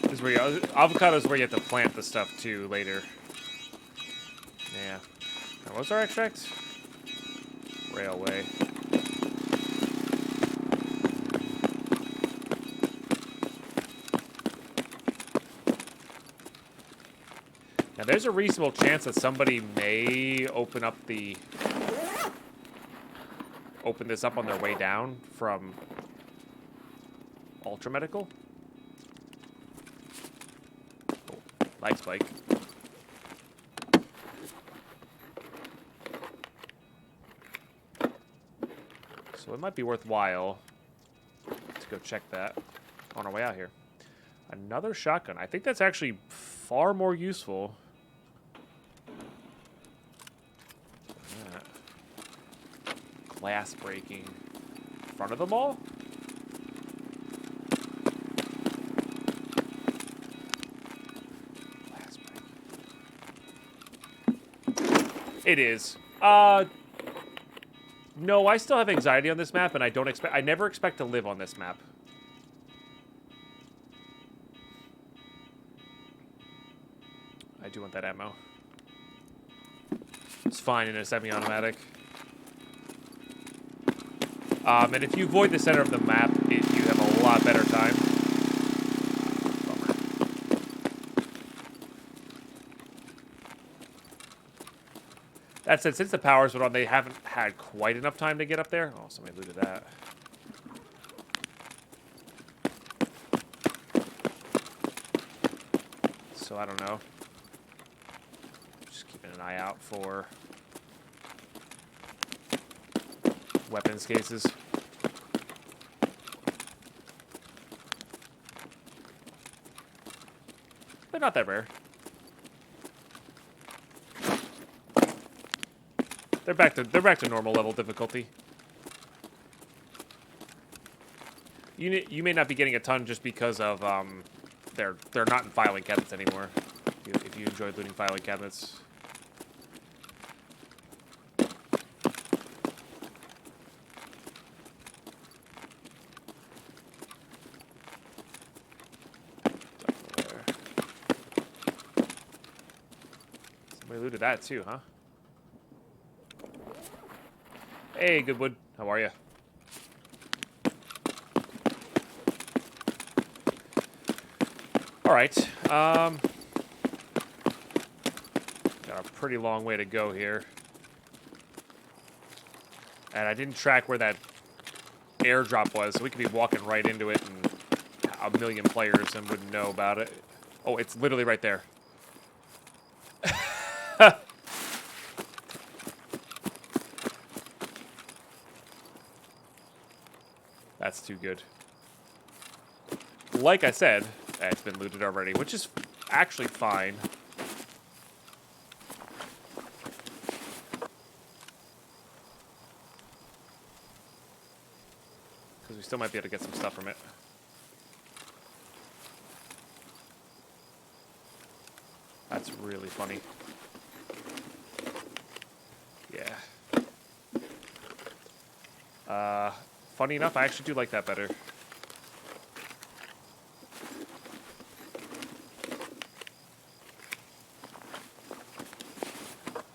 This is where avocado is where you have to plant the stuff too later. Yeah. Now, what's our extract? Railway. Now, there's a reasonable chance that somebody may open this up on their way down from Ultra Medical. Oh, lag spike. So it might be worthwhile to go check that on our way out here. Another shotgun. I think that's actually far more useful. Glass breaking. Front of the mall? Glass breaking. It is. No, I still have anxiety on this map, and I never expect to live on this map. I do want that ammo. It's fine in a semi-automatic. And if you avoid the center of the map, you have a lot better time. Bummer. That said, since the power's been on, they haven't had quite enough time to get up there. Oh, somebody looted that. So I don't know. Just keeping an eye out for weapons cases. They're not that rare. They're back to normal level difficulty. You may not be getting a ton just because of they're not in filing cabinets anymore. If you enjoy looting filing cabinets. Somebody looted that too, huh? Hey, Goodwood. How are you? All right. Got a pretty long way to go here. And I didn't track where that airdrop was, so we could be walking right into it and a million players and wouldn't know about it. Oh, it's literally right there. That's too good. Like I said, it's been looted already, which is actually fine. Because we still might be able to get some stuff from it. That's really funny. Yeah. Funny enough, I actually do like that better.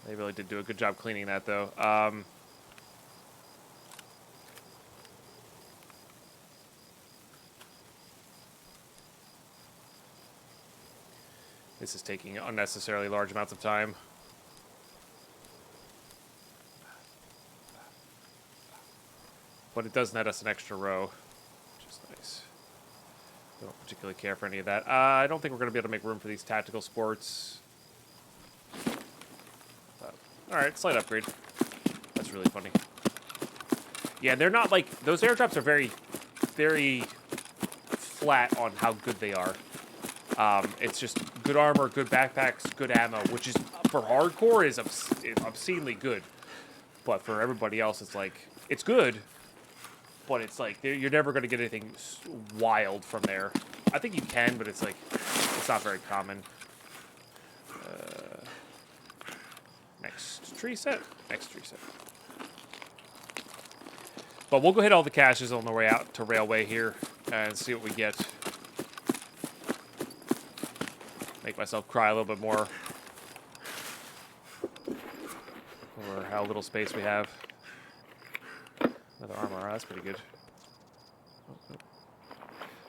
They really did do a good job cleaning that, though. This is taking unnecessarily large amounts of time. but it does net us an extra row, which is nice. Don't particularly care for any of that. I don't think we're going to be able to make room for these tactical sports. Alright, slight upgrade. That's really funny. Yeah, they're not like... Those airdrops are very, very flat on how good they are. It's just good armor, good backpacks, good ammo, which is, for hardcore, is obscenely good. But for everybody else, it's like... It's good, but it's like... You're never going to get anything wild from there. I think you can, but it's like... It's not very common. Next tree set. Next tree set. But we'll go hit all the caches on the way out to Railway here and see what we get. Make myself cry a little bit more over how little space we have. Another armor. Oh, that's pretty good.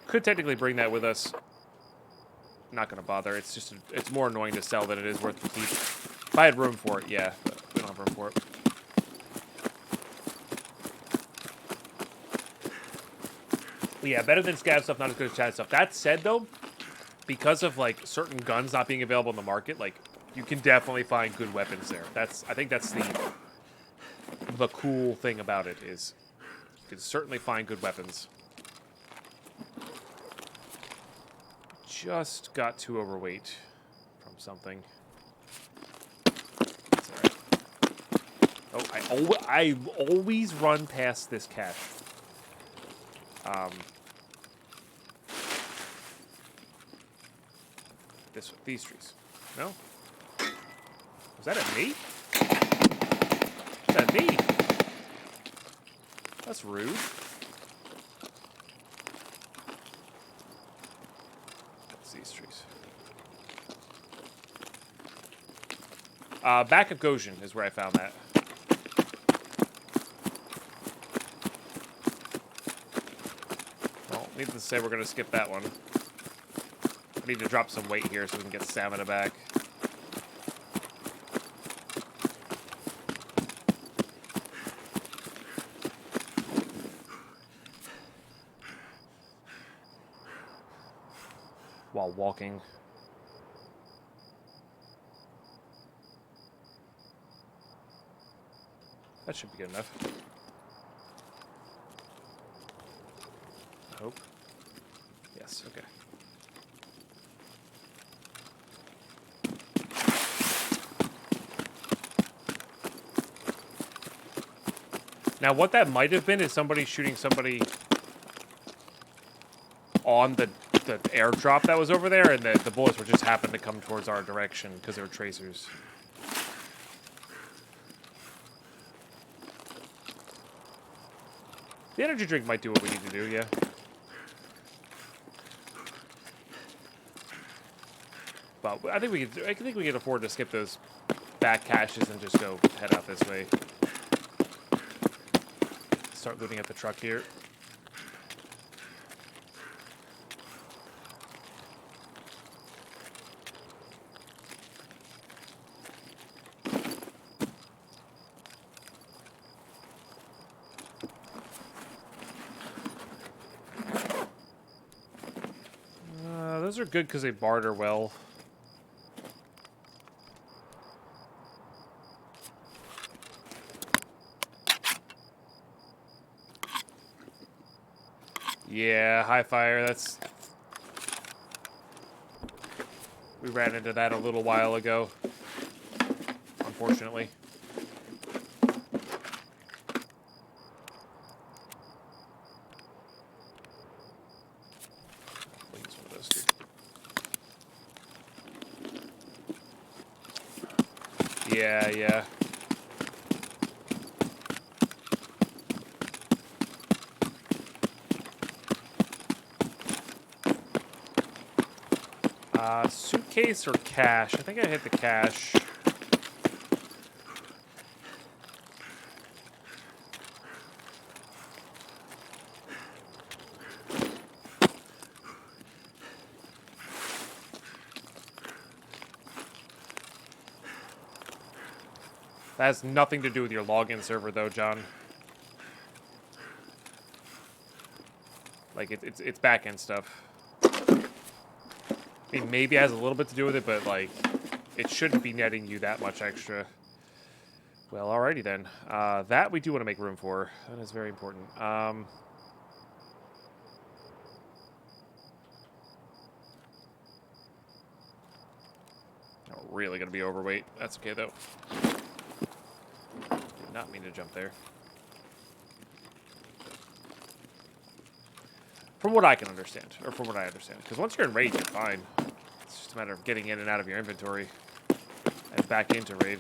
Could technically bring that with us. Not going to bother. It's just it's more annoying to sell than it is worth the keep. If I had room for it, yeah, but we don't have room for it. But yeah, better than scav stuff, not as good as chat stuff. That said, though, because of like certain guns not being available in the market, like you can definitely find good weapons there. I think that's the cool thing about it is you can certainly find good weapons. Just got too overweight from something. That's all right. Oh, I always run past this cache. These trees. No? Was that a me? Was that me? That's rude. What's these trees? Back of Goshen is where I found that. Well, needless to say, we're going to skip that one. I need to drop some weight here so we can get stamina back. While walking. That should be good enough. I hope. Yes, okay. Now, what that might have been is somebody shooting somebody on the airdrop that was over there, and the bullets were just happened to come towards our direction because they were tracers. The energy drink might do what we need to do, yeah. But I think we can afford to skip those back caches and just go head out this way. Start looting at the truck here. Those are good because they barter well. Yeah, high fire, that's... We ran into that a little while ago, unfortunately. Yeah, yeah. Suitcase or cache? I think I hit the cache. That has nothing to do with your login server, though, John. Like, it's back-end stuff. I mean, maybe it has a little bit to do with it, but, like, it shouldn't be netting you that much extra. Well, alrighty then. That we do want to make room for. That is very important. Not really going to be overweight. That's okay, though. Did not mean to jump there. From what I can understand, or from what I understand. Because once you're in raid, you're fine. It's just a matter of getting in and out of your inventory. And back into raid.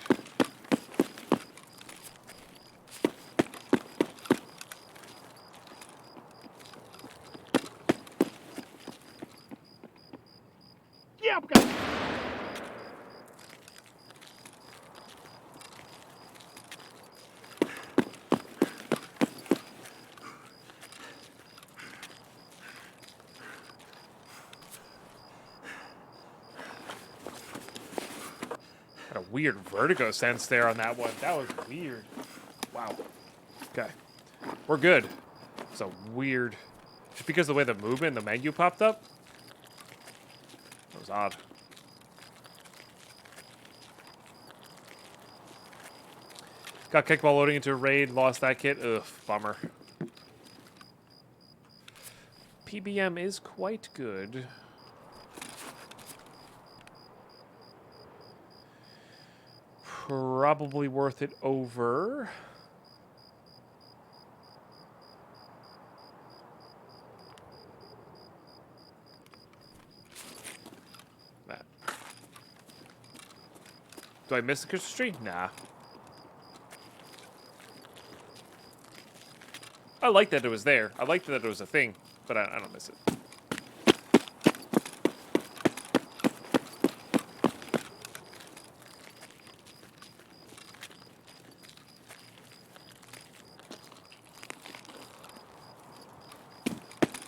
Got a weird vertigo sense there on that one. That was weird. Wow. Okay. We're good. So weird. Just because of the way the movement and the menu popped up? That was odd. Got kicked while loading into a raid. Lost that kit. Ugh, bummer. PBM is quite good. Probably worth it over. That. Do I miss the Christmas tree? Nah. I like that it was there. I liked that it was a thing, but I don't miss it.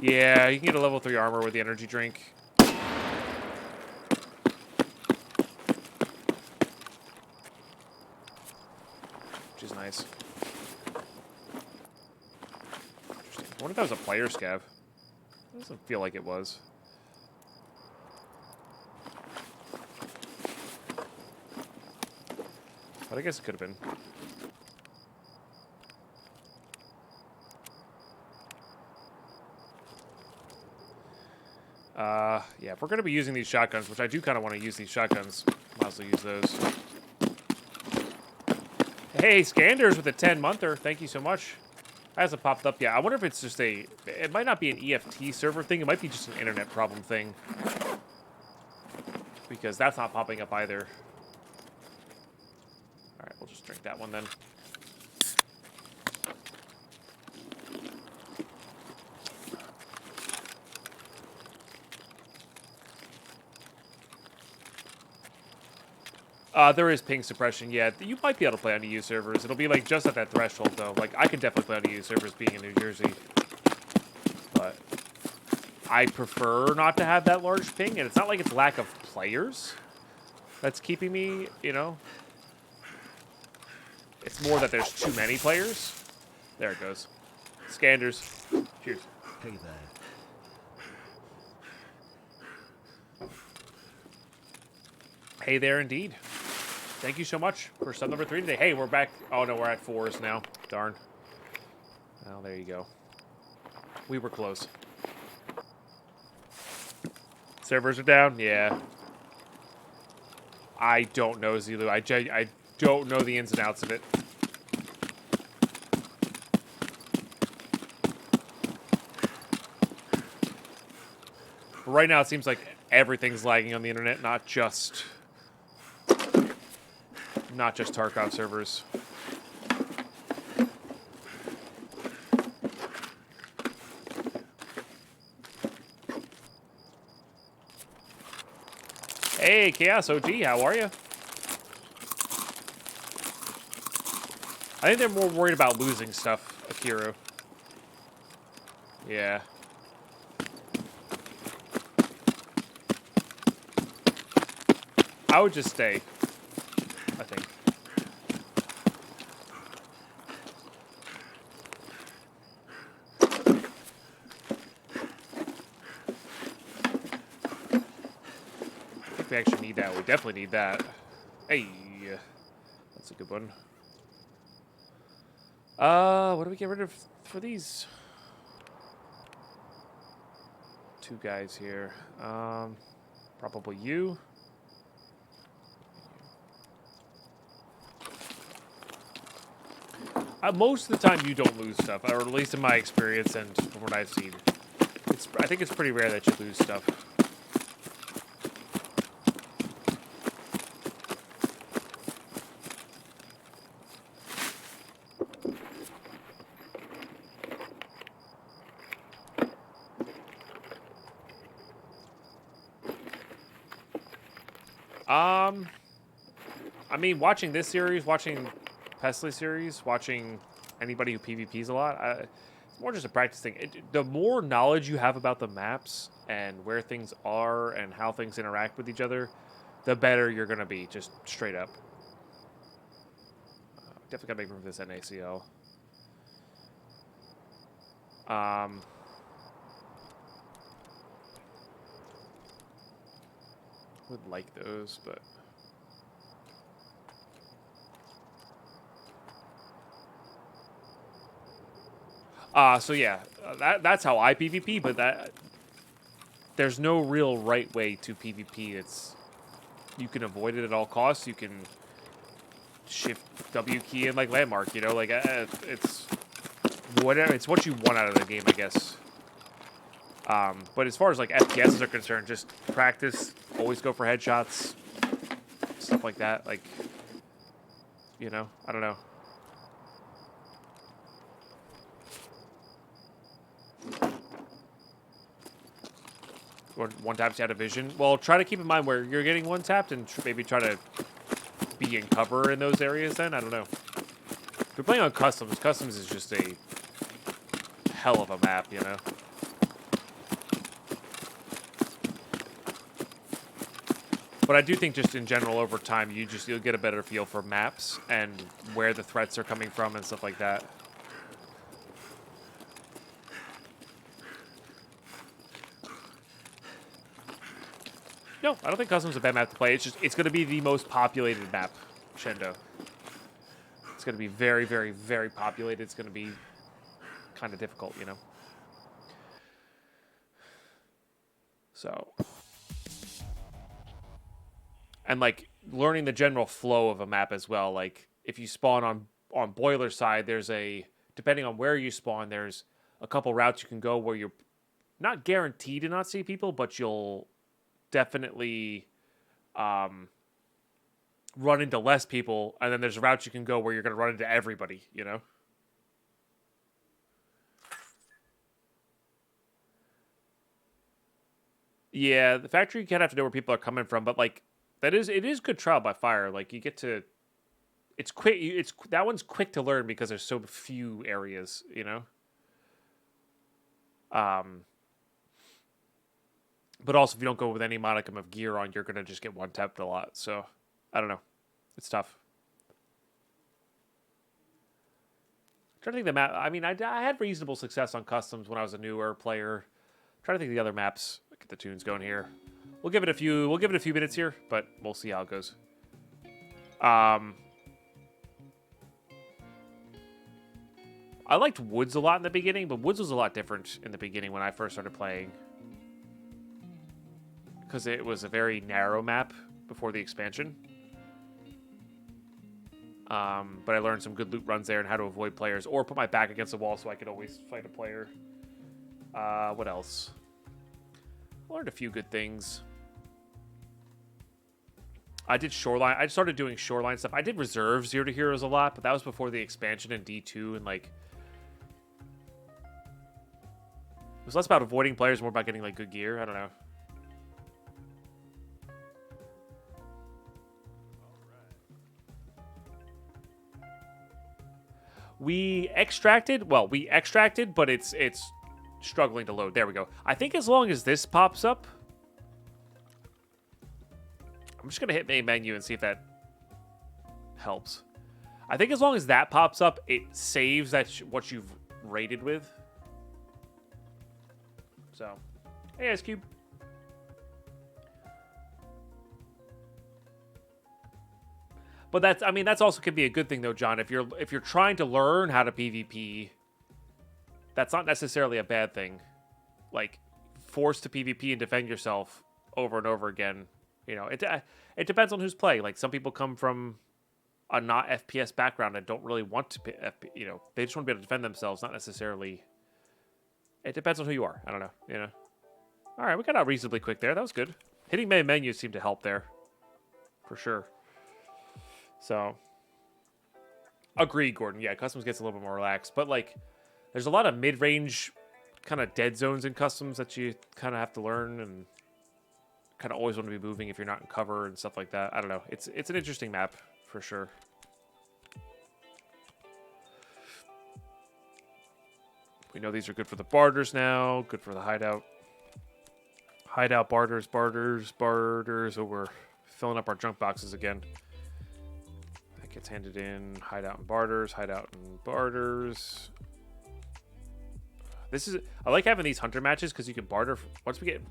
Yeah, you can get a level 3 armor with the energy drink. Which is nice. Interesting. I wonder if that was a player scav. It doesn't feel like it was. But I guess it could have been. Yeah, if we're going to be using these shotguns, which I do kind of want to use these shotguns, might as well use those. Hey, Scanders with a 10-monther. Thank you so much. That hasn't popped up yet. I wonder if it's just a... It might not be an EFT server thing. It might be just an internet problem thing. Because that's not popping up either. Alright, we'll just drink that one then. There is ping suppression, yeah. You might be able to play on EU servers. It'll be, like, just at that threshold, though. Like, I could definitely play on EU servers being in New Jersey. But I prefer not to have that large ping, and it's not like it's lack of players that's keeping me, you know. It's more that there's too many players. There it goes. Scanders. Cheers.
Hey there.
Hey there, indeed. Thank you so much for sub number 3 today. Hey, we're back. Oh, no, we're at 4s now. Darn. Well, there you go. We were close. Servers are down? Yeah. I don't know, Zulu. I don't know the ins and outs of it. But right now, it seems like everything's lagging on the internet, not just Tarkov servers. Hey, Chaos OG, how are you? I think they're more worried about losing stuff, Akiru. Yeah. I would just stay, I think. We actually need that. We definitely need that. Hey, that's a good one. What do we get rid of for these? Two guys here. Probably you. Most of the time, you don't lose stuff, or at least in my experience and from what I've seen. I think it's pretty rare that you lose stuff. I mean, watching this series, watching Pesley series, watching anybody who PvPs a lot, it's more just a practice thing. The more knowledge you have about the maps and where things are and how things interact with each other, the better you're going to be, just straight up. Definitely got to make room for this NACL. Would like those, but... So yeah, that's how I PvP, but there's no real right way to PvP. You can avoid it at all costs. You can shift W key and like landmark, you know, like it's whatever. It's what you want out of the game, I guess. But as far as like FPSs are concerned, just practice. Always go for headshots, stuff like that. Like, you know, I don't know. Or one taps out of vision. Well, try to keep in mind where you're getting one tapped and maybe try to be in cover in those areas then. I don't know. If you're playing on customs, customs is just a hell of a map, you know? But I do think just in general over time, you'll get a better feel for maps and where the threats are coming from and stuff like that. No, I don't think Custom's a bad map to play. It's going to be the most populated map, Shendo. It's going to be very, very, very populated. It's going to be kind of difficult, you know? So... And, like, learning the general flow of a map as well. Like, if you spawn on Boiler side, depending on where you spawn, there's a couple routes you can go where you're not guaranteed to not see people, but you'll definitely run into less people. And then there's routes you can go where you're going to run into everybody, you know? Yeah, the factory, you kind of have to know where people are coming from, but, like, it is good trial by fire. Like, you get to... It's quick. That one's quick to learn because there's so few areas, you know? But also, if you don't go with any modicum of gear on, you're going to just get one-tapped a lot. So, I don't know. It's tough. I'm trying to think the map... I mean, I had reasonable success on customs when I was a newer player. I'm trying to think of the other maps. Get the tunes going here. We'll give it a few minutes here, but we'll see how it goes. I liked Woods a lot in the beginning, but Woods was a lot different in the beginning when I first started playing. Because it was a very narrow map before the expansion. But I learned some good loot runs there and how to avoid players or put my back against the wall so I could always fight a player. What else? I learned a few good things. I did Shoreline. I started doing Shoreline stuff. I did Reserve Zero to Heroes a lot, but that was before the expansion in D2, and, like... It was less about avoiding players, more about getting, like, good gear. I don't know. We extracted, but it's struggling to load. There we go. I think as long as this pops up... I'm just going to hit main menu and see if that helps. I think as long as that pops up, it saves what you've raided with. So, hey, Ice Cube. But that's, I mean, that's also could be a good thing though, John. If you're trying to learn how to PvP, that's not necessarily a bad thing. Like, forced to PvP and defend yourself over and over again. You know, it depends on who's playing. Like, some people come from a not FPS background and don't really want to, you know, they just want to be able to defend themselves, not necessarily. It depends on who you are. I don't know, you know. All right, we got out reasonably quick there. That was good. Hitting main menu seemed to help there, for sure. So, agree, Gordon. Yeah, customs gets a little bit more relaxed, but like, there's a lot of mid-range kind of dead zones in customs that you kind of have to learn and kind of always want to be moving if you're not in cover and stuff like that. I don't know. It's an interesting map for sure. We know these are good for the barters now. Good for the hideout. Hideout, barters. Oh, we're filling up our junk boxes again. That gets handed in. Hideout and barters. This is, I like having these hunter matches because you can barter. Once we get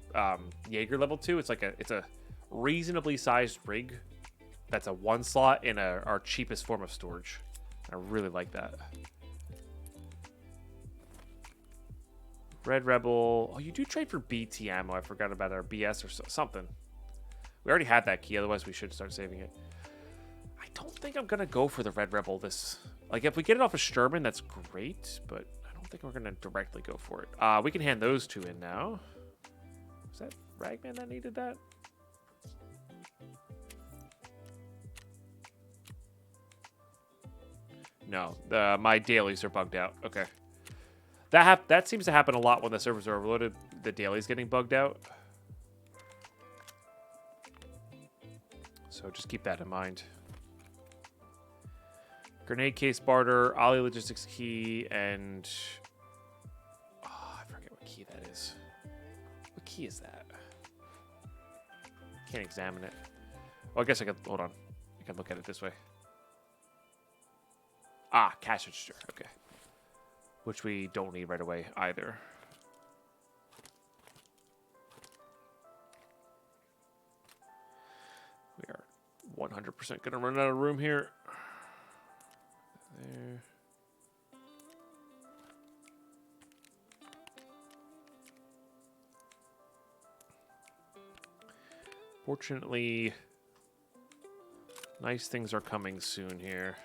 Jaeger level 2, it's a reasonably sized rig. That's a 1 slot in our cheapest form of storage. I really like that. Red Rebel. Oh, you do trade for BT ammo. I forgot about our BS or something. We already had that key. Otherwise, we should start saving it. I don't think I'm going to go for the Red Rebel this. Like, if we get it off of Sherman, that's great. But I don't think we're going to directly go for it. We can hand those 2 in now. Was that Ragman that needed that? No. My dailies are bugged out. Okay. That seems to happen a lot when the servers are overloaded. The dailies getting bugged out. So just keep that in mind. Grenade case barter, Ollie logistics key, and I forget what key that is. What key is that? Can't examine it. Oh, I guess I could, hold on. I can look at it this way. Ah, cash register. Okay. Which we don't need right away either. We are 100% going to run out of room here. There. Fortunately, nice things are coming soon here.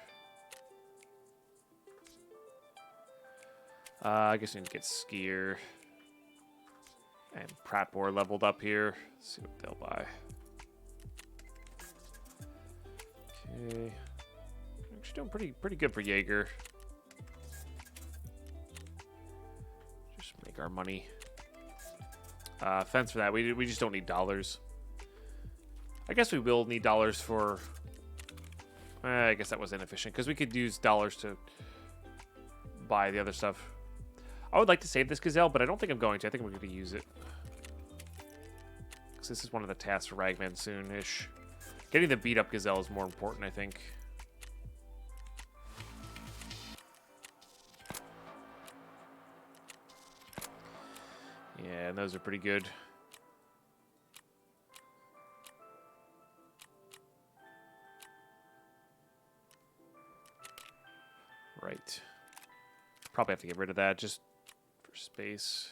I guess we need to get Skier and Pratbor leveled up here. Let's see what they'll buy. Okay. Actually doing pretty good for Jaeger. Just make our money. Fence for that. We just don't need dollars. I guess we will need dollars for... I guess that was inefficient because we could use dollars to buy the other stuff. I would like to save this gazelle, but I don't think I'm going to. I think we're going to use it. Because this is one of the tasks for Ragman soon-ish. Getting the beat-up gazelle is more important, I think. Yeah, and those are pretty good. Right. Probably have to get rid of that just for space.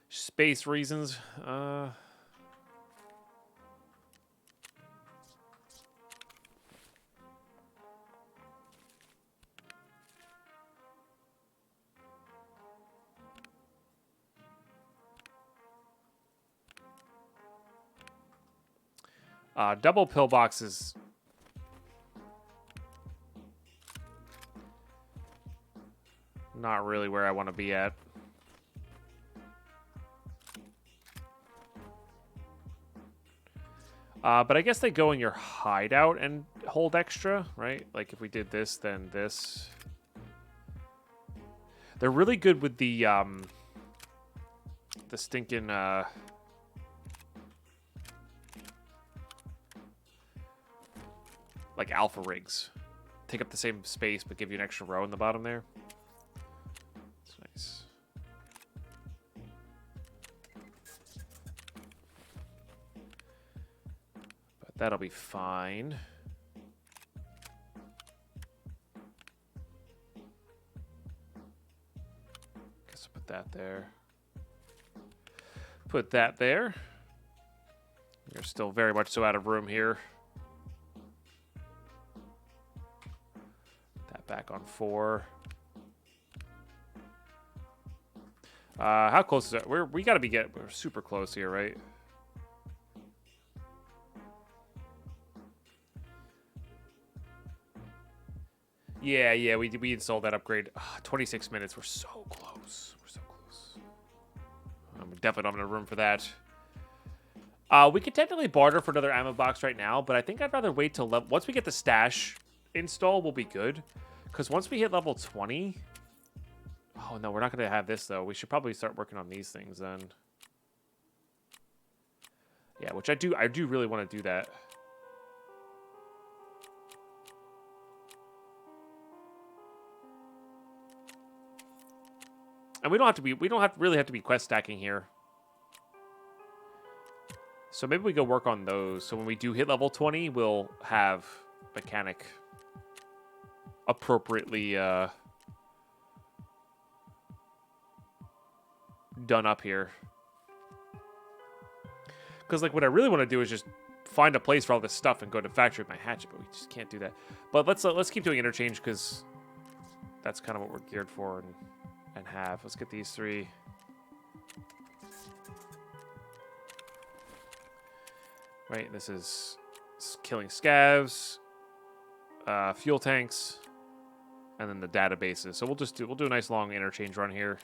Space reasons. Double pillboxes. Not really where I want to be at. But I guess they go in your hideout and hold extra, right? Like if we did this, then this. They're really good with the stinking like alpha rigs. Take up the same space but give you an extra row in the bottom there. It's nice. But that'll be fine. that there. Put that there. You're still very much so out of room here. That back on 4. How close is it? We gotta we're super close here, right? Yeah, we installed that upgrade. 26 minutes. We're so close. We're so close. I'm definitely not in a room for that. We could technically barter for another ammo box right now, but I think I'd rather wait till once we get the stash install, we'll be good. Because once we hit level 20... Oh, no, we're not going to have this, though. We should probably start working on these things, then. Yeah, which I do really want to do that. And we don't really have to be quest stacking here. So maybe we go work on those. So when we do hit level 20, we'll have mechanic appropriately done up here. Because like what I really want to do is just find a place for all this stuff and go to factory with my hatchet, but we just can't do that. But let's keep doing interchange because that's kind of what we're geared for and have. Let's get these 3. Right, this is killing scavs, fuel tanks, and then the databases. So we'll do a nice long interchange run here.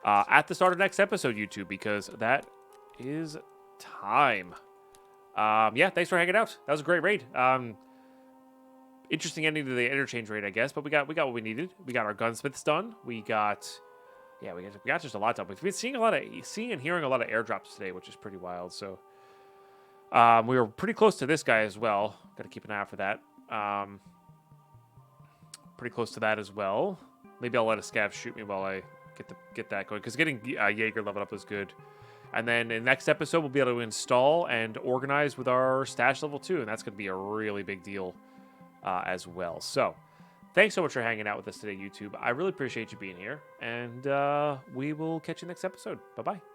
At the start of next episode, YouTube, because that is time. Yeah, thanks for hanging out. That was a great raid. Interesting ending to the interchange raid, I guess, but we got what we needed. We got our gunsmiths done. We got just a lot done. We've been seeing and hearing a lot of airdrops today, which is pretty wild. So we were pretty close to this guy as well. Got to keep an eye out for that. Pretty close to that as well. Maybe I'll let a scav shoot me while I get that going, because getting Jaeger leveled up was good. And then in the next episode, we'll be able to install and organize with our stash level 2, and that's going to be a really big deal as well. So thanks so much for hanging out with us today, YouTube. I really appreciate you being here, and we will catch you next episode. Bye-bye.